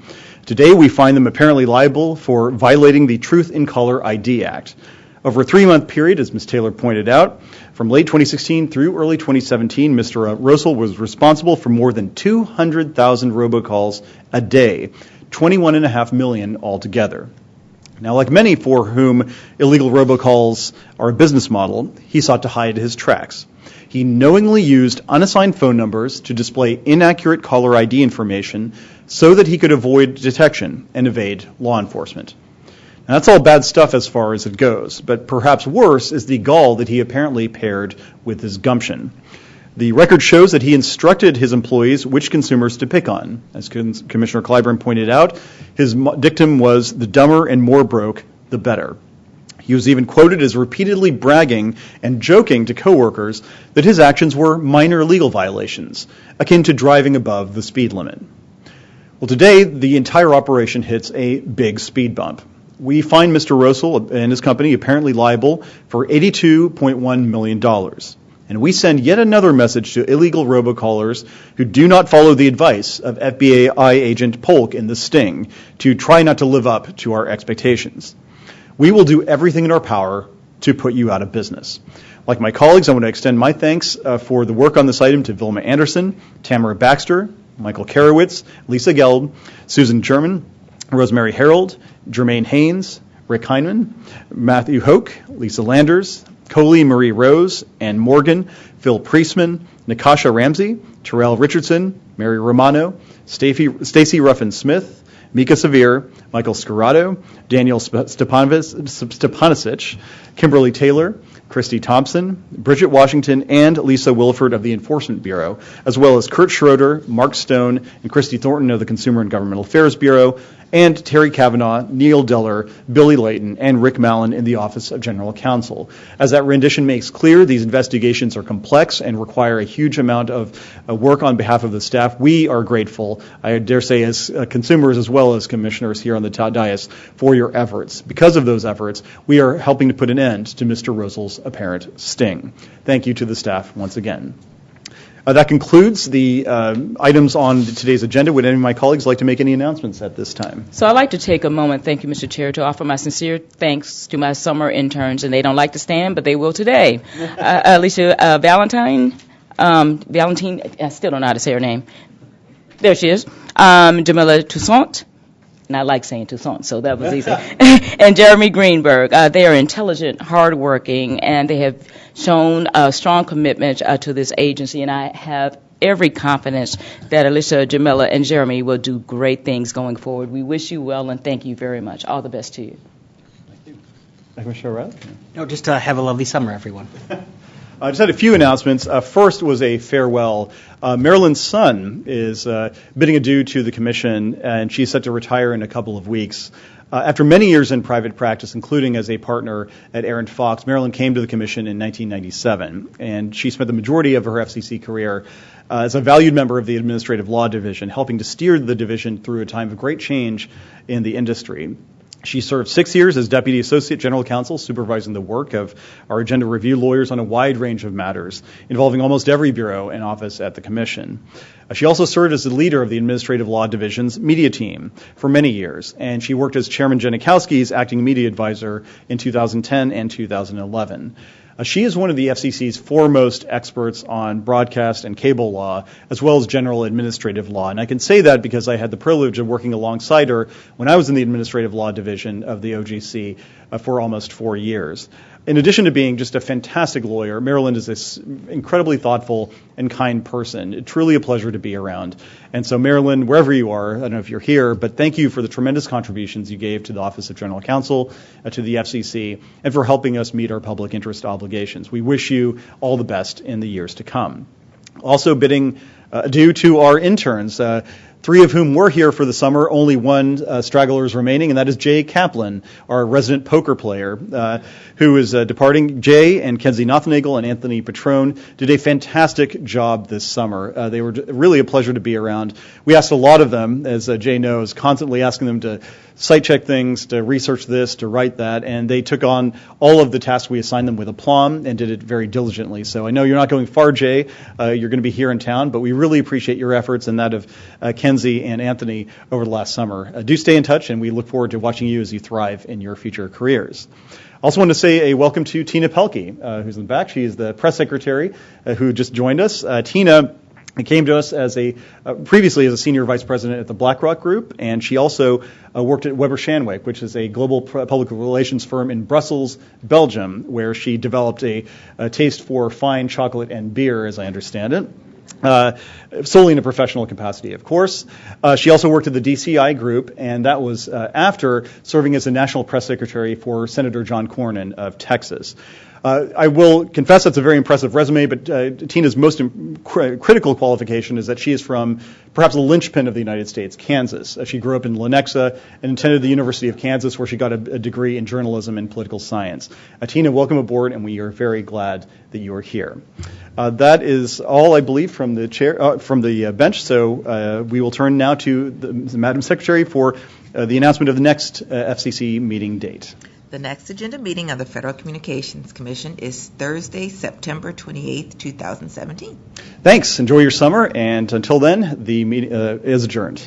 Today we find them apparently liable for violating the Truth in Caller ID Act. Over a 3-month period, as Ms. Taylor pointed out, from late 2016 through early 2017, Mr. Rosal was responsible for more than 200,000 robocalls a day, 21.5 million altogether. Now, like many for whom illegal robocalls are a business model, he sought to hide his tracks. He knowingly used unassigned phone numbers to display inaccurate caller ID information so that he could avoid detection and evade law enforcement. Now, that's all bad stuff as far as it goes, but perhaps worse is the gall that he apparently paired with his gumption. The record shows that he instructed his employees which consumers to pick on. As Commissioner Clyburn pointed out, his dictum was, "The dumber and more broke, the better." He was even quoted as repeatedly bragging and joking to coworkers that his actions were minor legal violations, akin to driving above the speed limit. Well, today, the entire operation hits a big speed bump. We find Mr. Rosal and his company apparently liable for $82.1 million. And we send yet another message to illegal robocallers who do not follow the advice of FBI agent Polk in The Sting to try not to live up to our expectations. We will do everything in our power to put you out of business. Like my colleagues, I want to extend my thanks for the work on this item to Vilma Anderson, Tamara Baxter, Michael Karowitz, Lisa Gelb, Susan German, Rosemary Harold, Jermaine Haynes, Rick Heineman, Matthew Hoke, Lisa Landers, Coley Marie Rose, Ann Morgan, Phil Priestman, Nakasha Ramsey, Terrell Richardson, Mary Romano, Stacy Ruffin-Smith, Mika Severe, Michael Scarrato, Daniel Stepanisic, Kimberly Taylor, Christy Thompson, Bridget Washington, and Lisa Wilford of the Enforcement Bureau, as well as Kurt Schroeder, Mark Stone, and Christy Thornton of the Consumer and Governmental Affairs Bureau, and Terry Kavanaugh, Neil Deller, Billy Layton, and Rick Mallon in the Office of General Counsel. As that rendition makes clear, these investigations are complex and require a huge amount of work on behalf of the staff. We are grateful, I dare say, as consumers as well as commissioners here on the dais, for your efforts. Because of those efforts, we are helping to put an end to Mr. Rosal's apparent sting. Thank you to the staff once again. That concludes the items on today's agenda. Would any of my colleagues like to make any announcements at this time? So I'd like to take a moment, thank you, Mr. Chair, to offer my sincere thanks to my summer interns, and they don't like to stand, but they will today. Alicia Valentine, I still don't know how to say her name. There she is. Jamila Toussaint, and I like saying Tucson, so that was easy. And Jeremy Greenberg. They are intelligent, hardworking, and they have shown a strong commitment to this agency, and I have every confidence that Alicia, Jamila, and Jeremy will do great things going forward. We wish you well, and thank you very much. All the best to you. Thank you. Commissioner O'Reilly? No, just have a lovely summer, everyone. I just had a few announcements. First was a farewell. Marilyn Sun is bidding adieu to the commission, and she's set to retire in a couple of weeks. After many years in private practice, including as a partner at Aaron Fox, Marilyn came to the commission in 1997, and she spent the majority of her FCC career as a valued member of the Administrative Law Division, helping to steer the division through a time of great change in the industry. She served 6 years as Deputy Associate General Counsel, supervising the work of our agenda review lawyers on a wide range of matters involving almost every bureau and office at the Commission. She also served as the leader of the Administrative Law Division's media team for many years, and she worked as Chairman Janikowski's acting media advisor in 2010 and 2011. She is one of the FCC's foremost experts on broadcast and cable law, as well as general administrative law. And I can say that because I had the privilege of working alongside her when I was in the Administrative Law Division of the OGC for almost 4 years. In addition to being just a fantastic lawyer, Marilyn is this incredibly thoughtful and kind person. It's truly a pleasure to be around. And so, Marilyn, wherever you are, I don't know if you're here, but thank you for the tremendous contributions you gave to the Office of General Counsel, to the FCC, and for helping us meet our public interest obligations. We wish you all the best in the years to come. Also bidding adieu to our interns, 3 of whom were here for the summer. Only one straggler is remaining, and that is Jay Kaplan, our resident poker player, who is departing. Jay and Kenzie Nothnagel and Anthony Petrone did a fantastic job this summer. They were really a pleasure to be around. We asked a lot of them, as Jay knows, constantly asking them to site check things, to research this, to write that, and they took on all of the tasks we assigned them with aplomb and did it very diligently. So I know you're not going far, Jay. You're going to be here in town, but we really appreciate your efforts and that of Kenzie and Anthony over the last summer. Do stay in touch, and we look forward to watching you as you thrive in your future careers. I also want to say a welcome to Tina Pelkey, who's in the back. She is the press secretary who just joined us. Tina came to us as previously as a senior vice president at the BlackRock Group, and she also worked at Weber Shandwick, which is a global public relations firm in Brussels, Belgium, where she developed a taste for fine chocolate and beer, as I understand it. Solely in a professional capacity, of course. She also worked at the DCI Group, and that was after serving as the National Press Secretary for Senator John Cornyn of Texas. I will confess that's a very impressive resume, but Tina's most critical qualification is that she is from perhaps the linchpin of the United States, Kansas. She grew up in Lenexa and attended the University of Kansas, where she got a degree in journalism and political science. Tina, welcome aboard, and we are very glad that you are here. That is all, I believe, from the chair, from the bench. So we will turn now to the Madam Secretary for the announcement of the next FCC meeting date. The next agenda meeting of the Federal Communications Commission is Thursday, September 28th, 2017. Thanks. Enjoy your summer, and until then, the meeting is adjourned.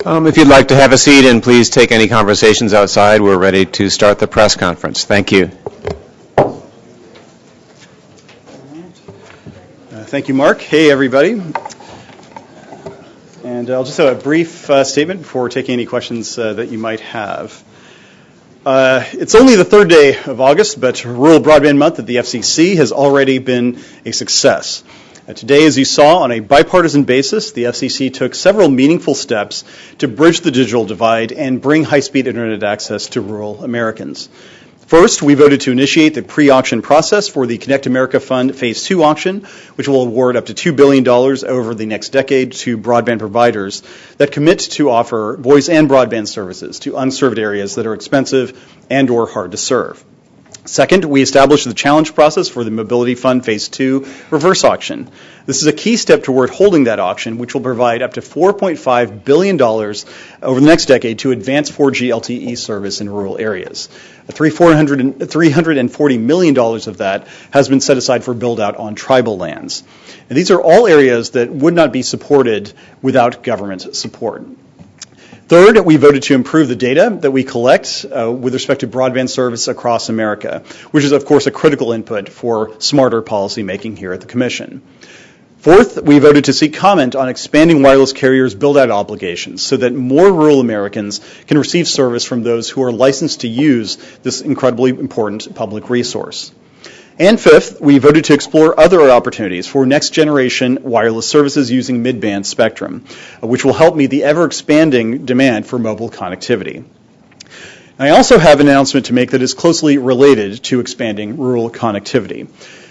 If you'd like to have a seat and please take any conversations outside, we're ready to start the press conference. Thank you. Thank you, Mark. Hey, everybody. And I'll just have a brief statement before taking any questions that you might have. It's only the 3rd day of August, but Rural Broadband Month at the FCC has already been a success. Today, as you saw, on a bipartisan basis, the FCC took several meaningful steps to bridge the digital divide and bring high-speed internet access to rural Americans. First, we voted to initiate the pre-auction process for the Connect America Fund Phase 2 auction, which will award up to $2 billion over the next decade to broadband providers that commit to offer voice and broadband services to unserved areas that are expensive and or hard to serve. Second, we established the challenge process for the Mobility Fund Phase 2 reverse auction. This is a key step toward holding that auction, which will provide up to $4.5 billion over the next decade to advance 4G LTE service in rural areas. $340 million of that has been set aside for build-out on tribal lands. And these are all areas that would not be supported without government support. Third, we voted to improve the data that we collect with respect to broadband service across America, which is, of course, a critical input for smarter policymaking here at the Commission. Fourth, we voted to seek comment on expanding wireless carriers' build-out obligations so that more rural Americans can receive service from those who are licensed to use this incredibly important public resource. And fifth, we voted to explore other opportunities for next-generation wireless services using midband spectrum, which will help meet the ever-expanding demand for mobile connectivity. I also have an announcement to make that is closely related to expanding rural connectivity.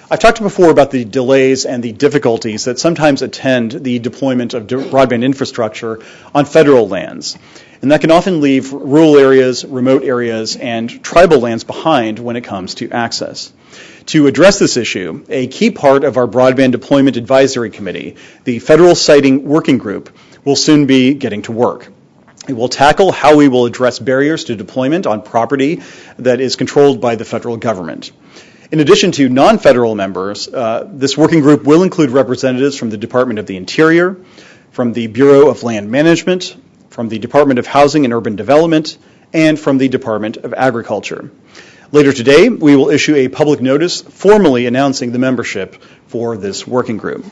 I've talked before about the delays and the difficulties that sometimes attend the deployment of broadband infrastructure on federal lands. And that can often leave rural areas, remote areas, and tribal lands behind when it comes to access. To address this issue, a key part of our Broadband Deployment Advisory Committee, the Federal Siting Working Group, will soon be getting to work. It will tackle how we will address barriers to deployment on property that is controlled by the federal government. In addition to non-federal members, this working group will include representatives from the Department of the Interior, from the Bureau of Land Management, from the Department of Housing and Urban Development, and from the Department of Agriculture. Later today, we will issue a public notice formally announcing the membership for this working group.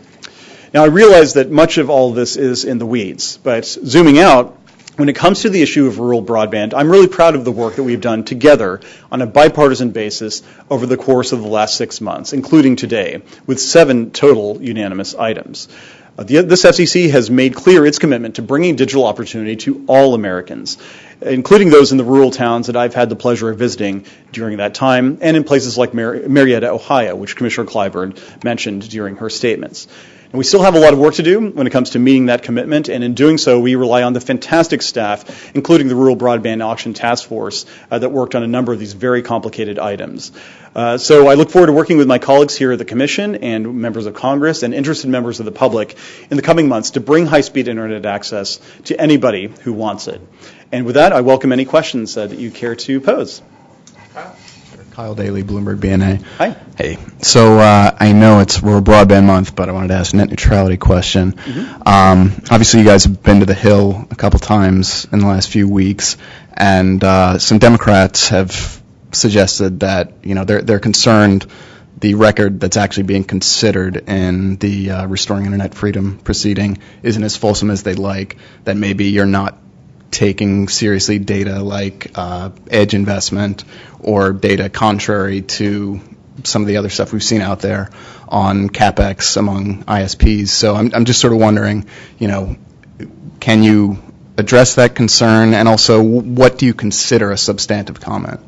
Now, I realize that much of all this is in the weeds, but zooming out, when it comes to the issue of rural broadband, I'm really proud of the work that we've done together on a bipartisan basis over the course of the last 6 months, including today, with 7 total unanimous items. This FCC has made clear its commitment to bringing digital opportunity to all Americans, including those in the rural towns that I've had the pleasure of visiting during that time, and in places like Marietta, Ohio, which Commissioner Clyburn mentioned during her statements. And we still have a lot of work to do when it comes to meeting that commitment, and in doing so, we rely on the fantastic staff, including the Rural Broadband Auction Task Force, that worked on a number of these very complicated items. So I look forward to working with my colleagues here at the Commission and members of Congress and interested members of the public in the coming months to bring high-speed internet access to anybody who wants it. And with that, I welcome any questions that you care to pose. Kyle Daly, Bloomberg BNA. Hi. Hey. So I know it's Rural Broadband Month, but I wanted to ask a net neutrality question. Obviously, you guys have been to the Hill a couple times in the last few weeks, and some Democrats have suggested that they're concerned the record that's actually being considered in the Restoring Internet Freedom proceeding isn't as fulsome as they'd like. That maybe you're not taking seriously data like edge investment or data contrary to some of the other stuff we've seen out there on CapEx among ISPs. So I'm just sort of wondering, can you address that concern, and also what do you consider a substantive comment?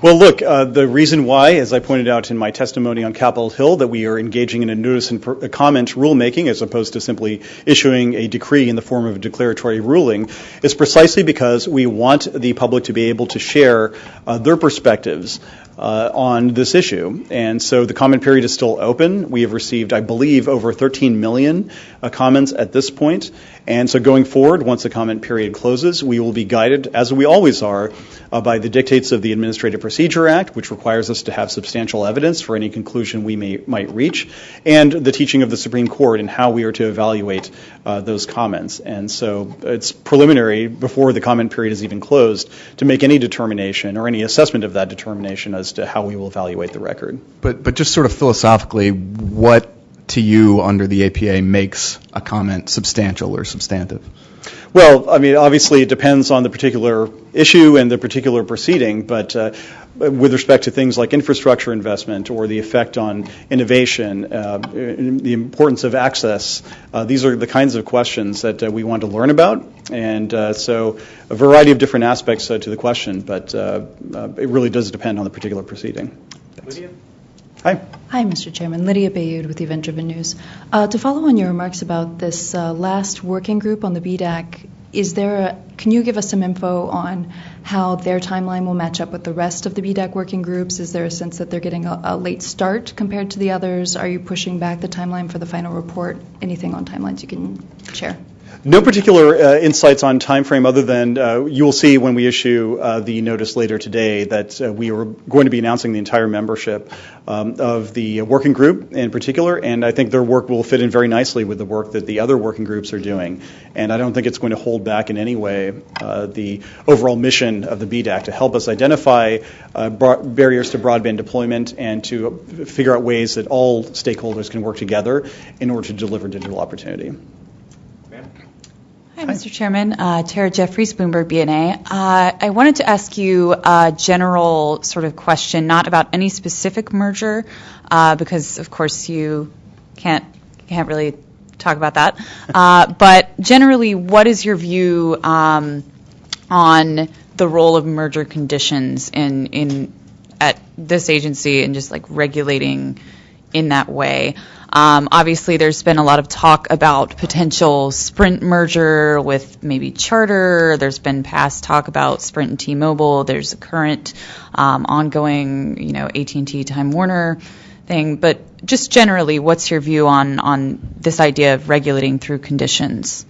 Well, look, the reason why, as I pointed out in my testimony on Capitol Hill, that we are engaging in a notice and comment rulemaking as opposed to simply issuing a decree in the form of a declaratory ruling is precisely because we want the public to be able to share their perspectives on this issue. And so the comment period is still open. We have received, I believe, over 13 million comments at this point. And so going forward, once the comment period closes, we will be guided, as we always are, by the dictates of the Administrative Procedure Act, which requires us to have substantial evidence for any conclusion we might reach, and the teaching of the Supreme Court and how we are to evaluate those comments. And so it's preliminary before the comment period is even closed to make any determination or any assessment of that determination as to how we will evaluate the record. But just sort of philosophically, what to you under the APA makes a comment substantial or substantive? Well, I mean, obviously it depends on the particular issue and the particular proceeding, but with respect to things like infrastructure investment or the effect on innovation, the importance of access, these are the kinds of questions that we want to learn about. And so a variety of different aspects to the question, but it really does depend on the particular proceeding. Thanks. Lydia? Hi. Hi, Mr. Chairman. Lydia Bayud with Event Driven News. To follow on your remarks about this last working group on the BDAC, can you give us some info on how their timeline will match up with the rest of the BDAC working groups? Is there a sense that they're getting a late start compared to the others? Are you pushing back the timeline for the final report? Anything on timelines you can share? No particular insights on time frame other than you will see when we issue the notice later today that we are going to be announcing the entire membership of the working group in particular, and I think their work will fit in very nicely with the work that the other working groups are doing. And I don't think it's going to hold back in any way the overall mission of the BDAC to help us identify barriers to broadband deployment and to figure out ways that all stakeholders can work together in order to deliver digital opportunity. Hi, Mr. Chairman. Tara Jeffries, Bloomberg BNA. I wanted to ask you a general sort of question, not about any specific merger, because of course you can't really talk about that. But generally, what is your view on the role of merger conditions at this agency and just like regulating in that way? Obviously, there's been a lot of talk about potential Sprint merger with maybe Charter. There's been past talk about Sprint and T-Mobile. There's a current ongoing, AT&T Time Warner thing. But just generally, what's your view on this idea of regulating through conditions?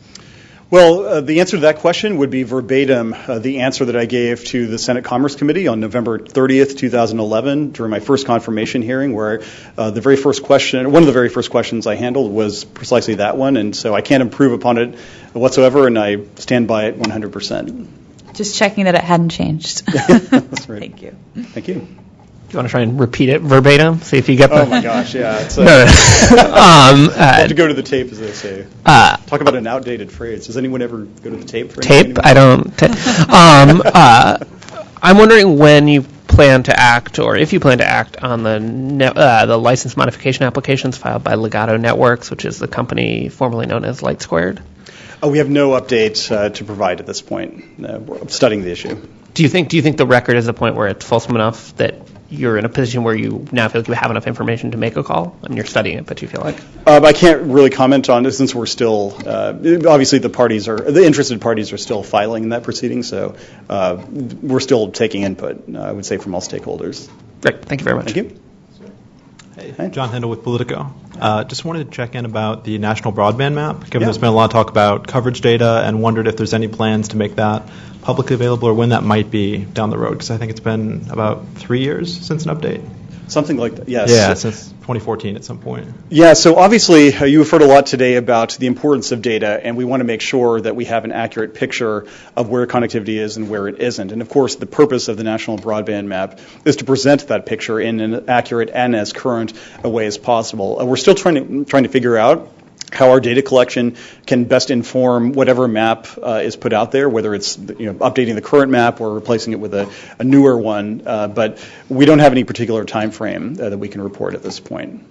Well, the answer to that question would be verbatim the answer that I gave to the Senate Commerce Committee on November 30th, 2011, during my first confirmation hearing, where one of the very first questions I handled was precisely that one, and so I can't improve upon it whatsoever, and I stand by it 100%. Just checking that it hadn't changed. That's right. Thank you. Thank you. You want to try and repeat it verbatim? See if you get the... Oh, my gosh, yeah. It's, no. have to go to the tape, as they say. Talk about an outdated phrase. Does anyone ever go to the tape for anything? Tape? I don't. I'm wondering when you plan to act, or if you plan to act, on the license modification applications filed by Legato Networks, which is the company formerly known as Light Squared. We have no update to provide at this point. We're studying the issue. Do you think the record is a point where it's fulsome enough that you're in a position where you now feel like you have enough information to make a call? I mean, you're studying it, but you feel like... I can't really comment on it since we're still... obviously, the interested parties are still filing in that proceeding, so we're still taking input, I would say, from all stakeholders. Great. Thank you very much. Thank you. Hey, John Hendel with Politico. Just wanted to check in about the national broadband map, given there's been a lot of talk about coverage data, and wondered if there's any plans to make that publicly available or when that might be down the road, because I think it's been about 3 years since an update. Something like that, yes. Yeah, since 2014 at some point. Yeah, so obviously you've heard a lot today about the importance of data, and we want to make sure that we have an accurate picture of where connectivity is and where it isn't. And of course, the purpose of the National Broadband Map is to present that picture in an accurate and as current a way as possible. We're still trying to figure out how our data collection can best inform whatever map is put out there, whether it's updating the current map or replacing it with a newer one. But we don't have any particular time frame that we can report at this point.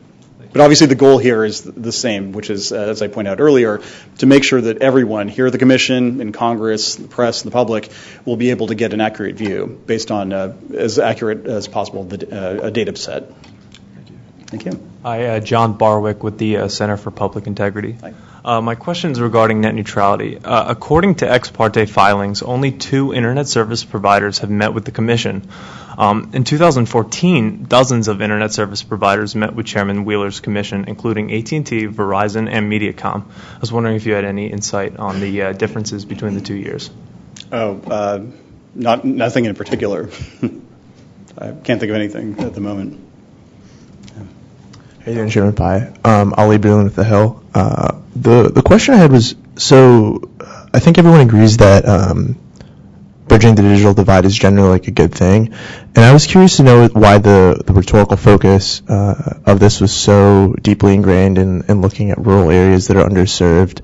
But obviously the goal here is the same, which is, as I pointed out earlier, to make sure that everyone here at the Commission, in Congress, the press, the public, will be able to get an accurate view based on as accurate as possible a data set. Thank you. Hi, John Barwick with the Center for Public Integrity. Hi. My question is regarding net neutrality. According to ex parte filings, only 2 internet service providers have met with the Commission. In 2014, dozens of internet service providers met with Chairman Wheeler's commission, including AT&T, Verizon, and Mediacom. I was wondering if you had any insight on the differences between the 2 years. Nothing in particular. I can't think of anything at the moment. Hey, doing, Chairman Pai. Ali Boone with The Hill. The question I had was, so I think everyone agrees that bridging the digital divide is generally like a good thing, and I was curious to know why the rhetorical focus of this was so deeply ingrained in looking at rural areas that are underserved,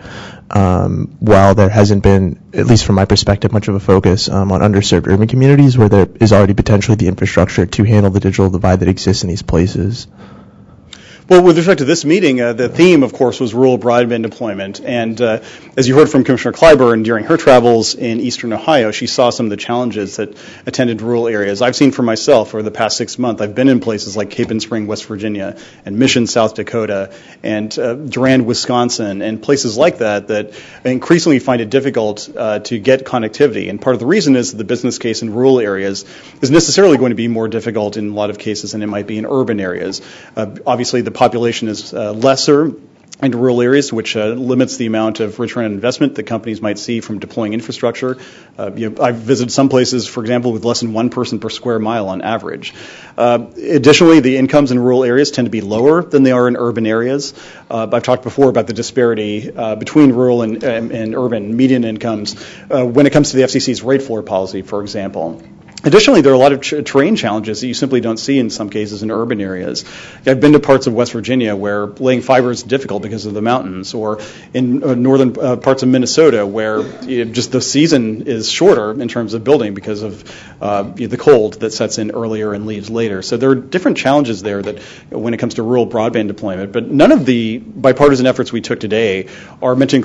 while there hasn't been, at least from my perspective, much of a focus on underserved urban communities where there is already potentially the infrastructure to handle the digital divide that exists in these places. Well, with respect to this meeting, the theme, of course, was rural broadband deployment. And as you heard from Commissioner Clyburn during her travels in eastern Ohio, she saw some of the challenges that attended rural areas. I've seen for myself over the past 6 months. I've been in places like Cape and Spring, West Virginia, and Mission, South Dakota, and Durand, Wisconsin, and places like that increasingly find it difficult to get connectivity. And part of the reason is that the business case in rural areas is necessarily going to be more difficult in a lot of cases than it might be in urban areas. Obviously, the population is lesser, into rural areas, which limits the amount of return on investment that companies might see from deploying infrastructure. I've visited some places, for example, with less than one person per square mile on average. Additionally, the incomes in rural areas tend to be lower than they are in urban areas. I've talked before about the disparity between rural and urban median incomes when it comes to the FCC's rate floor policy, for example. Additionally, there are a lot of terrain challenges that you simply don't see in some cases in urban areas. I've been to parts of West Virginia where laying fiber is difficult because of the mountains, or in northern parts of Minnesota where just the season is shorter in terms of building because of the cold that sets in earlier and leaves later. So there are different challenges there that when it comes to rural broadband deployment, but none of the bipartisan efforts we took today are meant to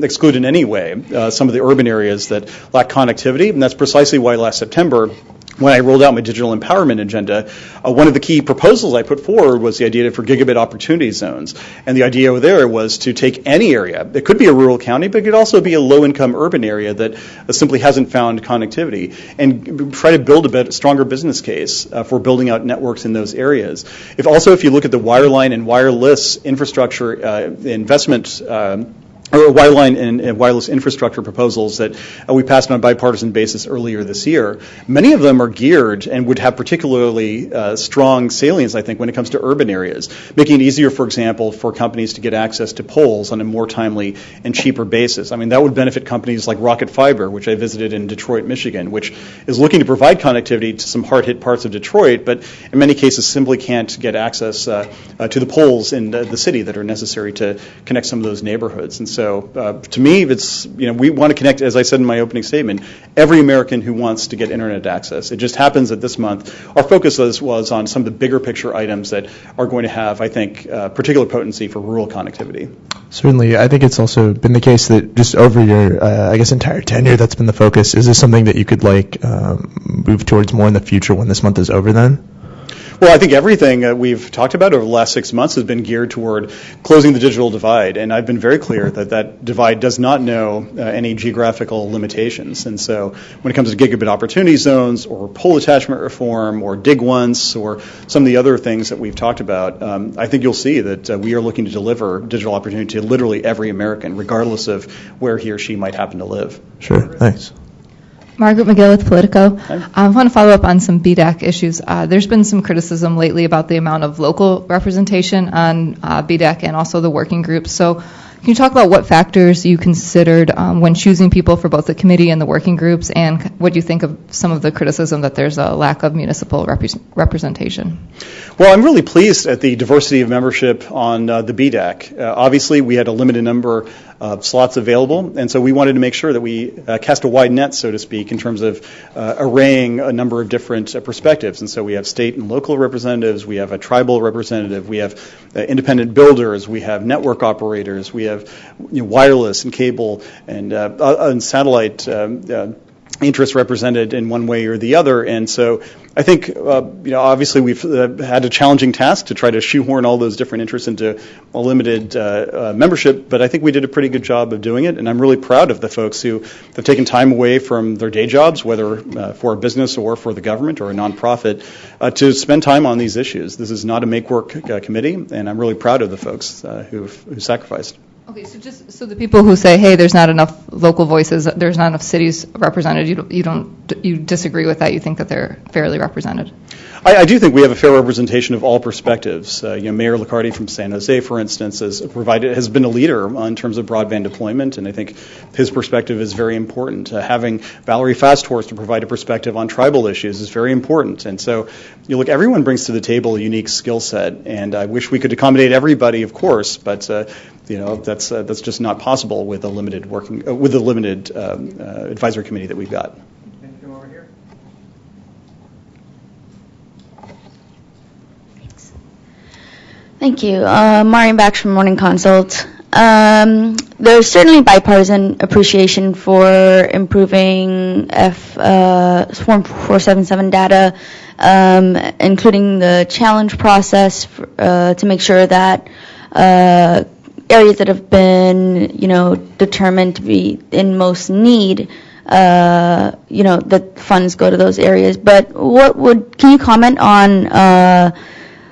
exclude in any way some of the urban areas that lack connectivity, and that's precisely why last September, when I rolled out my digital empowerment agenda, one of the key proposals I put forward was the idea for gigabit opportunity zones. And the idea there was to take any area. It could be a rural county, but it could also be a low-income urban area that simply hasn't found connectivity, and try to build a stronger business case for building out networks in those areas. If you look at the wireline and wireless infrastructure investment or wireline and wireless infrastructure proposals that we passed on a bipartisan basis earlier this year, many of them are geared and would have particularly strong salience, I think, when it comes to urban areas, making it easier, for example, for companies to get access to poles on a more timely and cheaper basis. I mean, that would benefit companies like Rocket Fiber, which I visited in Detroit, Michigan, which is looking to provide connectivity to some hard-hit parts of Detroit, but in many cases simply can't get access to the poles in the city that are necessary to connect some of those neighborhoods. And so to me, it's, we want to connect, as I said in my opening statement, every American who wants to get internet access. It just happens that this month our focus was on some of the bigger picture items that are going to have, I think, particular potency for rural connectivity. Certainly. I think it's also been the case that just over your, entire tenure, that's been the focus. Is this something that you could move towards more in the future when this month is over then? Well, I think everything we've talked about over the last 6 months has been geared toward closing the digital divide, and I've been very clear that that divide does not know any geographical limitations. And so when it comes to gigabit opportunity zones or pole attachment reform or dig once or some of the other things that we've talked about, I think you'll see that we are looking to deliver digital opportunity to literally every American, regardless of where he or she might happen to live. Sure, thanks. Margaret McGill with Politico. I want to follow up on some BDAC issues. There's been some criticism lately about the amount of local representation on BDAC and also the working groups. So can you talk about what factors you considered when choosing people for both the committee and the working groups, and what do you think of some of the criticism that there's a lack of municipal representation? Well, I'm really pleased at the diversity of membership on the BDAC. Obviously, we had a limited number of slots available, and so we wanted to make sure that we cast a wide net, so to speak, in terms of arraying a number of different perspectives. And so we have state and local representatives, we have a tribal representative, we have independent builders, we have network operators, we have wireless and cable and satellite interests represented in one way or the other. And so I think, obviously we've had a challenging task to try to shoehorn all those different interests into a limited membership, but I think we did a pretty good job of doing it, and I'm really proud of the folks who have taken time away from their day jobs, whether for a business or for the government or a nonprofit, to spend time on these issues. This is not a make-work committee, and I'm really proud of the folks who sacrificed. Okay, so the people who say, hey, there's not enough local voices, there's not enough cities represented, you disagree with that? You think that they're fairly represented? I do think we have a fair representation of all perspectives. Mayor Liccardi from San Jose, for instance, has been a leader in terms of broadband deployment, and I think his perspective is very important. Having Valerie Fasthorst to provide a perspective on tribal issues is very important. And so, everyone brings to the table a unique skill set, and I wish we could accommodate everybody, of course, but that's just not possible with a limited advisory committee that we've got. Thank you. Marian Bax from Morning Consult. There's certainly bipartisan appreciation for improving Form 477 data, including the challenge process to make sure that areas that have been, determined to be in most need, that funds go to those areas. But can you comment on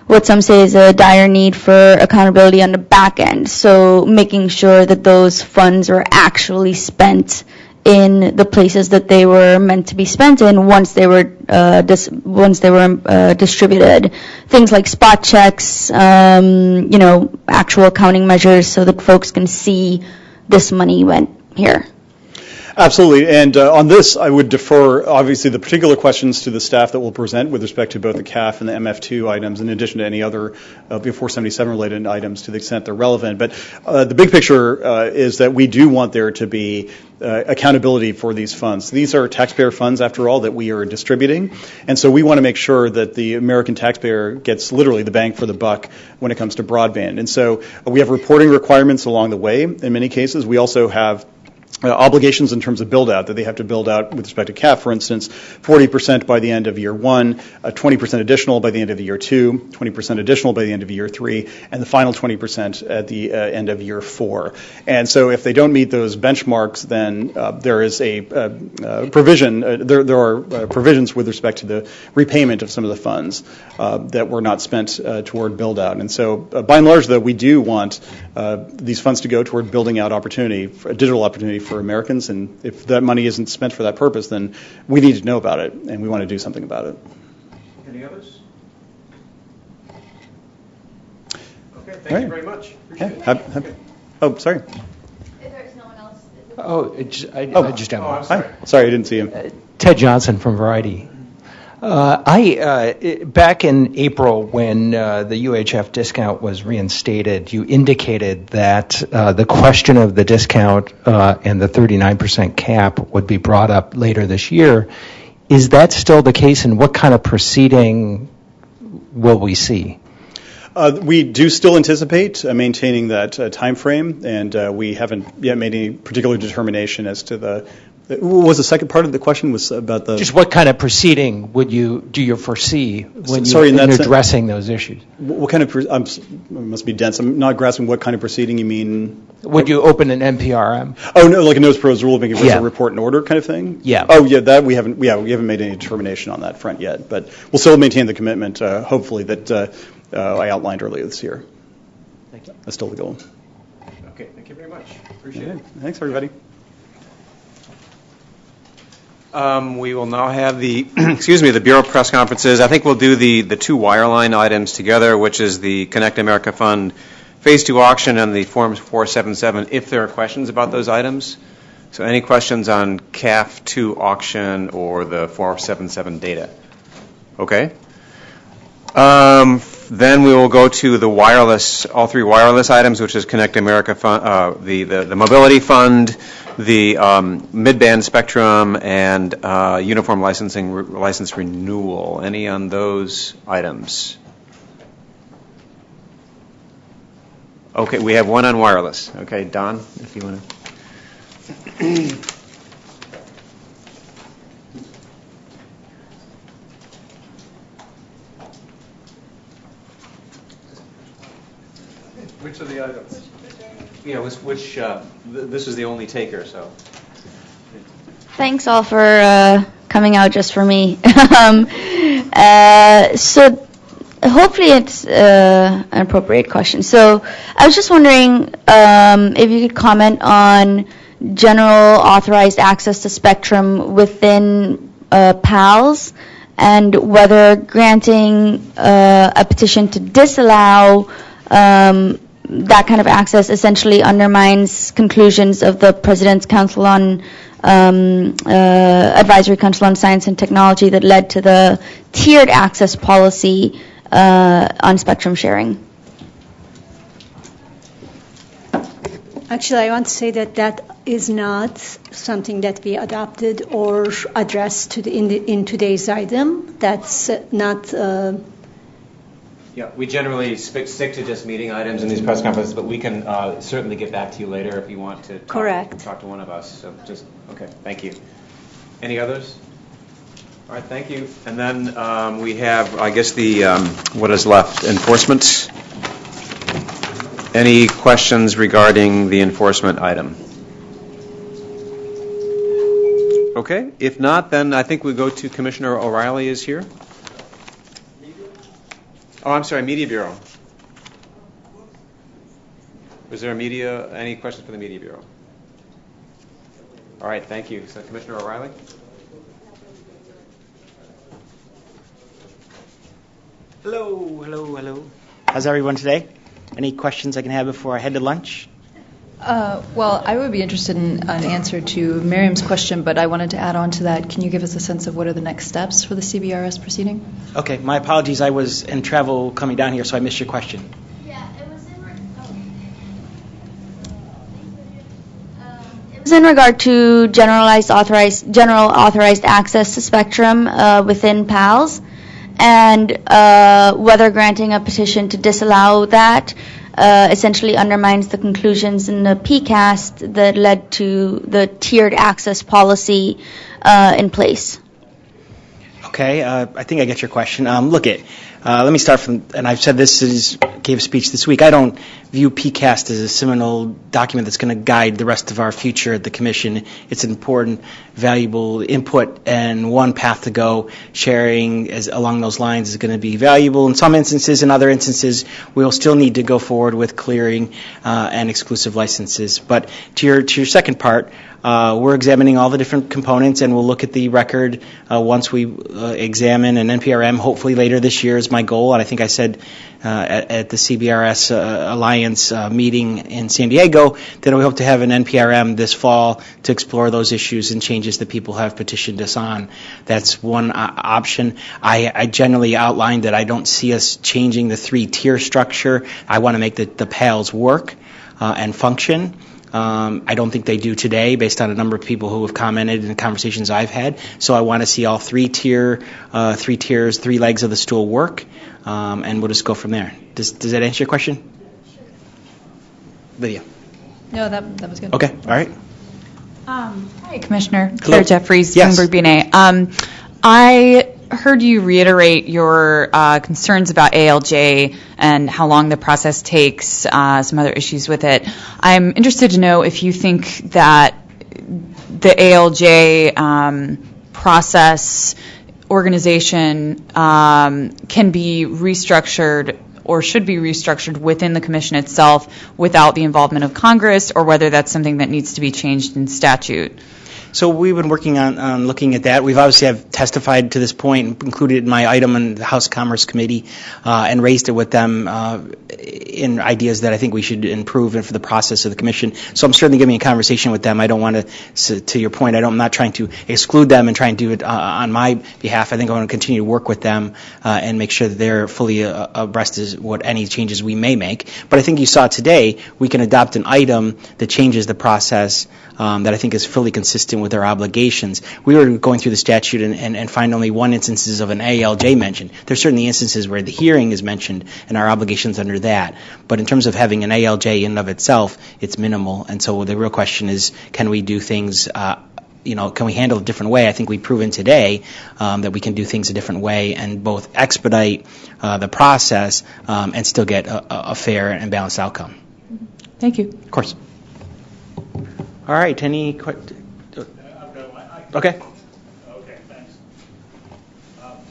what some say is a dire need for accountability on the back end. So making sure that those funds are actually spent in the places that they were meant to be spent in once they were distributed. Things like spot checks, actual accounting measures, so that folks can see this money went here. Absolutely. And on this, I would defer, obviously, the particular questions to the staff that will present with respect to both the CAF and the MF2 items, in addition to any other 477-related items to the extent they're relevant. But the big picture is that we do want there to be accountability for these funds. These are taxpayer funds, after all, that we are distributing. And so we want to make sure that the American taxpayer gets literally the bang for the buck when it comes to broadband. And so we have reporting requirements along the way in many cases. We also have obligations in terms of build-out that they have to build out with respect to CAF, for instance, 40% by the end of year 1, 20% additional by the end of year 2, 20% additional by the end of year 3, and the final 20% at the end of year 4. And so if they don't meet those benchmarks, then there is a provision, there are provisions with respect to the repayment of some of the funds that were not spent toward build-out. And so by and large, though, we do want these funds to go toward building out opportunity, a digital opportunity for Americans, and if that money isn't spent for that purpose, then we need to know about it, and we want to do something about it. Any others? Okay, thank you very much. Appreciate it. Oh, sorry. If there's no one else. I just have one. Hi. Sorry, I didn't see him. Ted Johnson from Variety. Back in April, when the UHF discount was reinstated, you indicated that the question of the discount and the 39% cap would be brought up later this year. Is that still the case, and what kind of proceeding will we see? We do still anticipate maintaining that time frame, and we haven't yet made any particular determination as to the. What was the second part of the question? Was about the just what kind of proceeding do you foresee when you're addressing those issues? What kind of it must be dense. I'm not grasping what kind of proceeding you mean. Would you open an NPRM? Oh no, like a notice proposed rulemaking versus a report and order kind of thing. Yeah. Oh yeah, that we haven't. Yeah, we haven't made any determination on that front yet, but we'll still maintain the commitment. Hopefully that I outlined earlier this year. Thank you. That's still the goal. Okay, thank you very much. Appreciate it. Thanks, everybody. We will now have the the Bureau press conferences. I think we'll do the two wireline items together, which is the Connect America Fund Phase 2 auction and the Forms 477, if there are questions about those items. So any questions on CAF 2 auction or the 477 data? Okay. Then we will go to the wireless, all three wireless items, which is Connect America Fund, the Mobility Fund, the Midband Spectrum, and Uniform License Renewal. Any on those items? Okay, we have one on wireless. Okay, Don, if you want to. Which of the items? Yeah, this is the only taker, so. Thanks all for coming out just for me. So hopefully it's an appropriate question. So I was just wondering if you could comment on general authorized access to spectrum within PALS, and whether granting a petition to disallow that kind of access essentially undermines conclusions of the President's Council on Advisory Council on Science and Technology that led to the tiered access policy on spectrum sharing. Actually, I want to say that is not something that we adopted or addressed in today's item. That's not. Yeah, we generally stick to just meeting items in these press conferences, but we can certainly get back to you later if you want to talk to one of us. So just, okay, thank you. Any others? All right, thank you. And then we have, I guess, the what is left, enforcement. Any questions regarding the enforcement item? Okay, if not, then I think we go to Commissioner O'Reilly is here. Oh, I'm sorry, Media Bureau. Was there any questions for the Media Bureau? All right, thank you. So Commissioner O'Reilly? Hello. How's everyone today? Any questions I can have before I head to lunch? Well, I would be interested in an answer to Miriam's question, but I wanted to add on to that. Can you give us a sense of what are the next steps for the CBRS proceeding? Okay, my apologies. I was in travel coming down here, so I missed your question. It was in regard to general authorized access to spectrum within PALS, and whether granting a petition to disallow that essentially undermines the conclusions in the PCAST that led to the tiered access policy in place. Okay, I think I get your question. Let me start from, and I've said this, gave a speech this week. I don't view PCAST as a seminal document that's going to guide the rest of our future at the Commission. It's an important, valuable input and one path to go. Sharing along those lines is going to be valuable in some instances. In other instances, we'll still need to go forward with clearing and exclusive licenses. But to your second part, we're examining all the different components, and we'll look at the record once we examine an NPRM, hopefully later this year is my goal. And I think I said at the CBRS Alliance meeting in San Diego that we hope to have an NPRM this fall to explore those issues and changes that people have petitioned us on. That's one option. I generally outlined that I don't see us changing the three-tier structure. I want to make the PALs work and function. I don't think they do today based on a number of people who have commented in the conversations I've had. So I want to see all three tiers, three legs of the stool work, and we'll just go from there. Does that answer your question? Lydia? No, that was good. Okay, all right. Hi, Commissioner. Hello. Claire Jeffries, Yes. Bloomberg BNA. I heard you reiterate your concerns about ALJ and how long the process takes, some other issues with it. I'm interested to know if you think that the ALJ process organization can be restructured or should be restructured within the Commission itself without the involvement of Congress, or whether that's something that needs to be changed in statute. So we've been working on looking at that. We've obviously have testified to this point, included in my item in the House Commerce Committee, and raised it with them in ideas that I think we should improve and for the process of the Commission. So I'm certainly giving a conversation with them. I don't want to your point, I'm not trying to exclude them and try and do it on my behalf. I think I want to continue to work with them and make sure that they're fully abreast of what any changes we may make. But I think you saw today, we can adopt an item that changes the process that I think is fully consistent with our obligations. We were going through the statute and find only one instances of an ALJ mentioned. There's certainly instances where the hearing is mentioned and our obligations under that. But in terms of having an ALJ in and of itself, it's minimal. And so the real question is, can we do things, can we handle it a different way? I think we've proven today that we can do things a different way and both expedite the process and still get a fair and balanced outcome. Thank you. Of course. All right, any questions? Okay.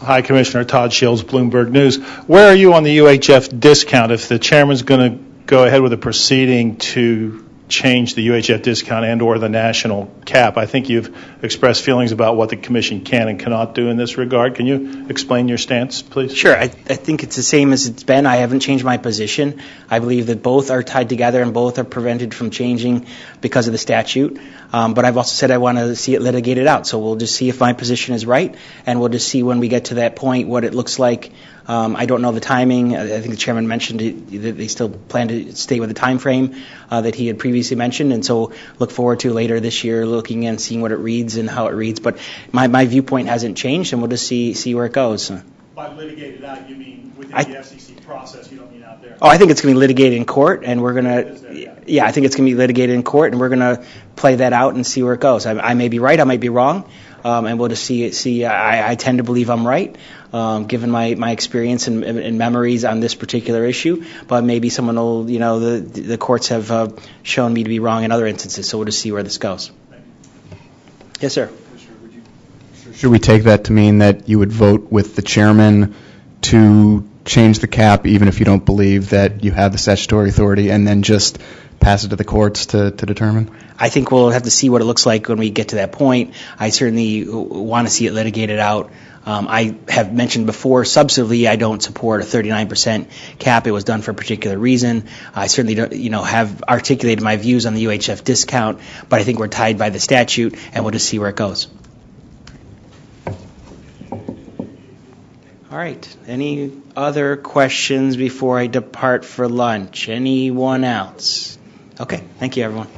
Hi, Commissioner Todd Shields, Bloomberg News. Where are you on the UHF discount? If the chairman's going to go ahead with a proceeding to change the UHF discount and or the national cap, I think you've expressed feelings about what the Commission can and cannot do in this regard. Can you explain your stance, please? Sure. I think it's the same as it's been. I haven't changed my position. I believe that both are tied together and both are prevented from changing because of the statute. But I've also said I want to see it litigated out. So we'll just see if my position is right, and we'll just see when we get to that point what it looks like. I don't know the timing. I think the chairman mentioned that they still plan to stay with the time frame that he had previously mentioned, and so look forward to later this year looking and seeing what it reads and how it reads. But my viewpoint hasn't changed, and we'll just see where it goes. By litigated out, you mean within the FCC process, you don't mean out there? Oh, I think it's going to be litigated in court, and we're going to, I think it's going to be litigated in court, and we're going to play that out and see where it goes. I may be right, I might be wrong, and we'll just see. I tend to believe I'm right, given my experience and memories on this particular issue, but maybe someone will, the courts have shown me to be wrong in other instances, so we'll just see where this goes. Yes, sir. Should we take that to mean that you would vote with the chairman to change the cap even if you don't believe that you have the statutory authority, and then just pass it to the courts to determine? I think we'll have to see what it looks like when we get to that point. I certainly want to see it litigated out. I have mentioned before, substantively, I don't support a 39% cap. It was done for a particular reason. I certainly don't, have articulated my views on the UHF discount, but I think we're tied by the statute, and we'll just see where it goes. All right. Any other questions before I depart for lunch? Anyone else? Okay. Thank you, everyone.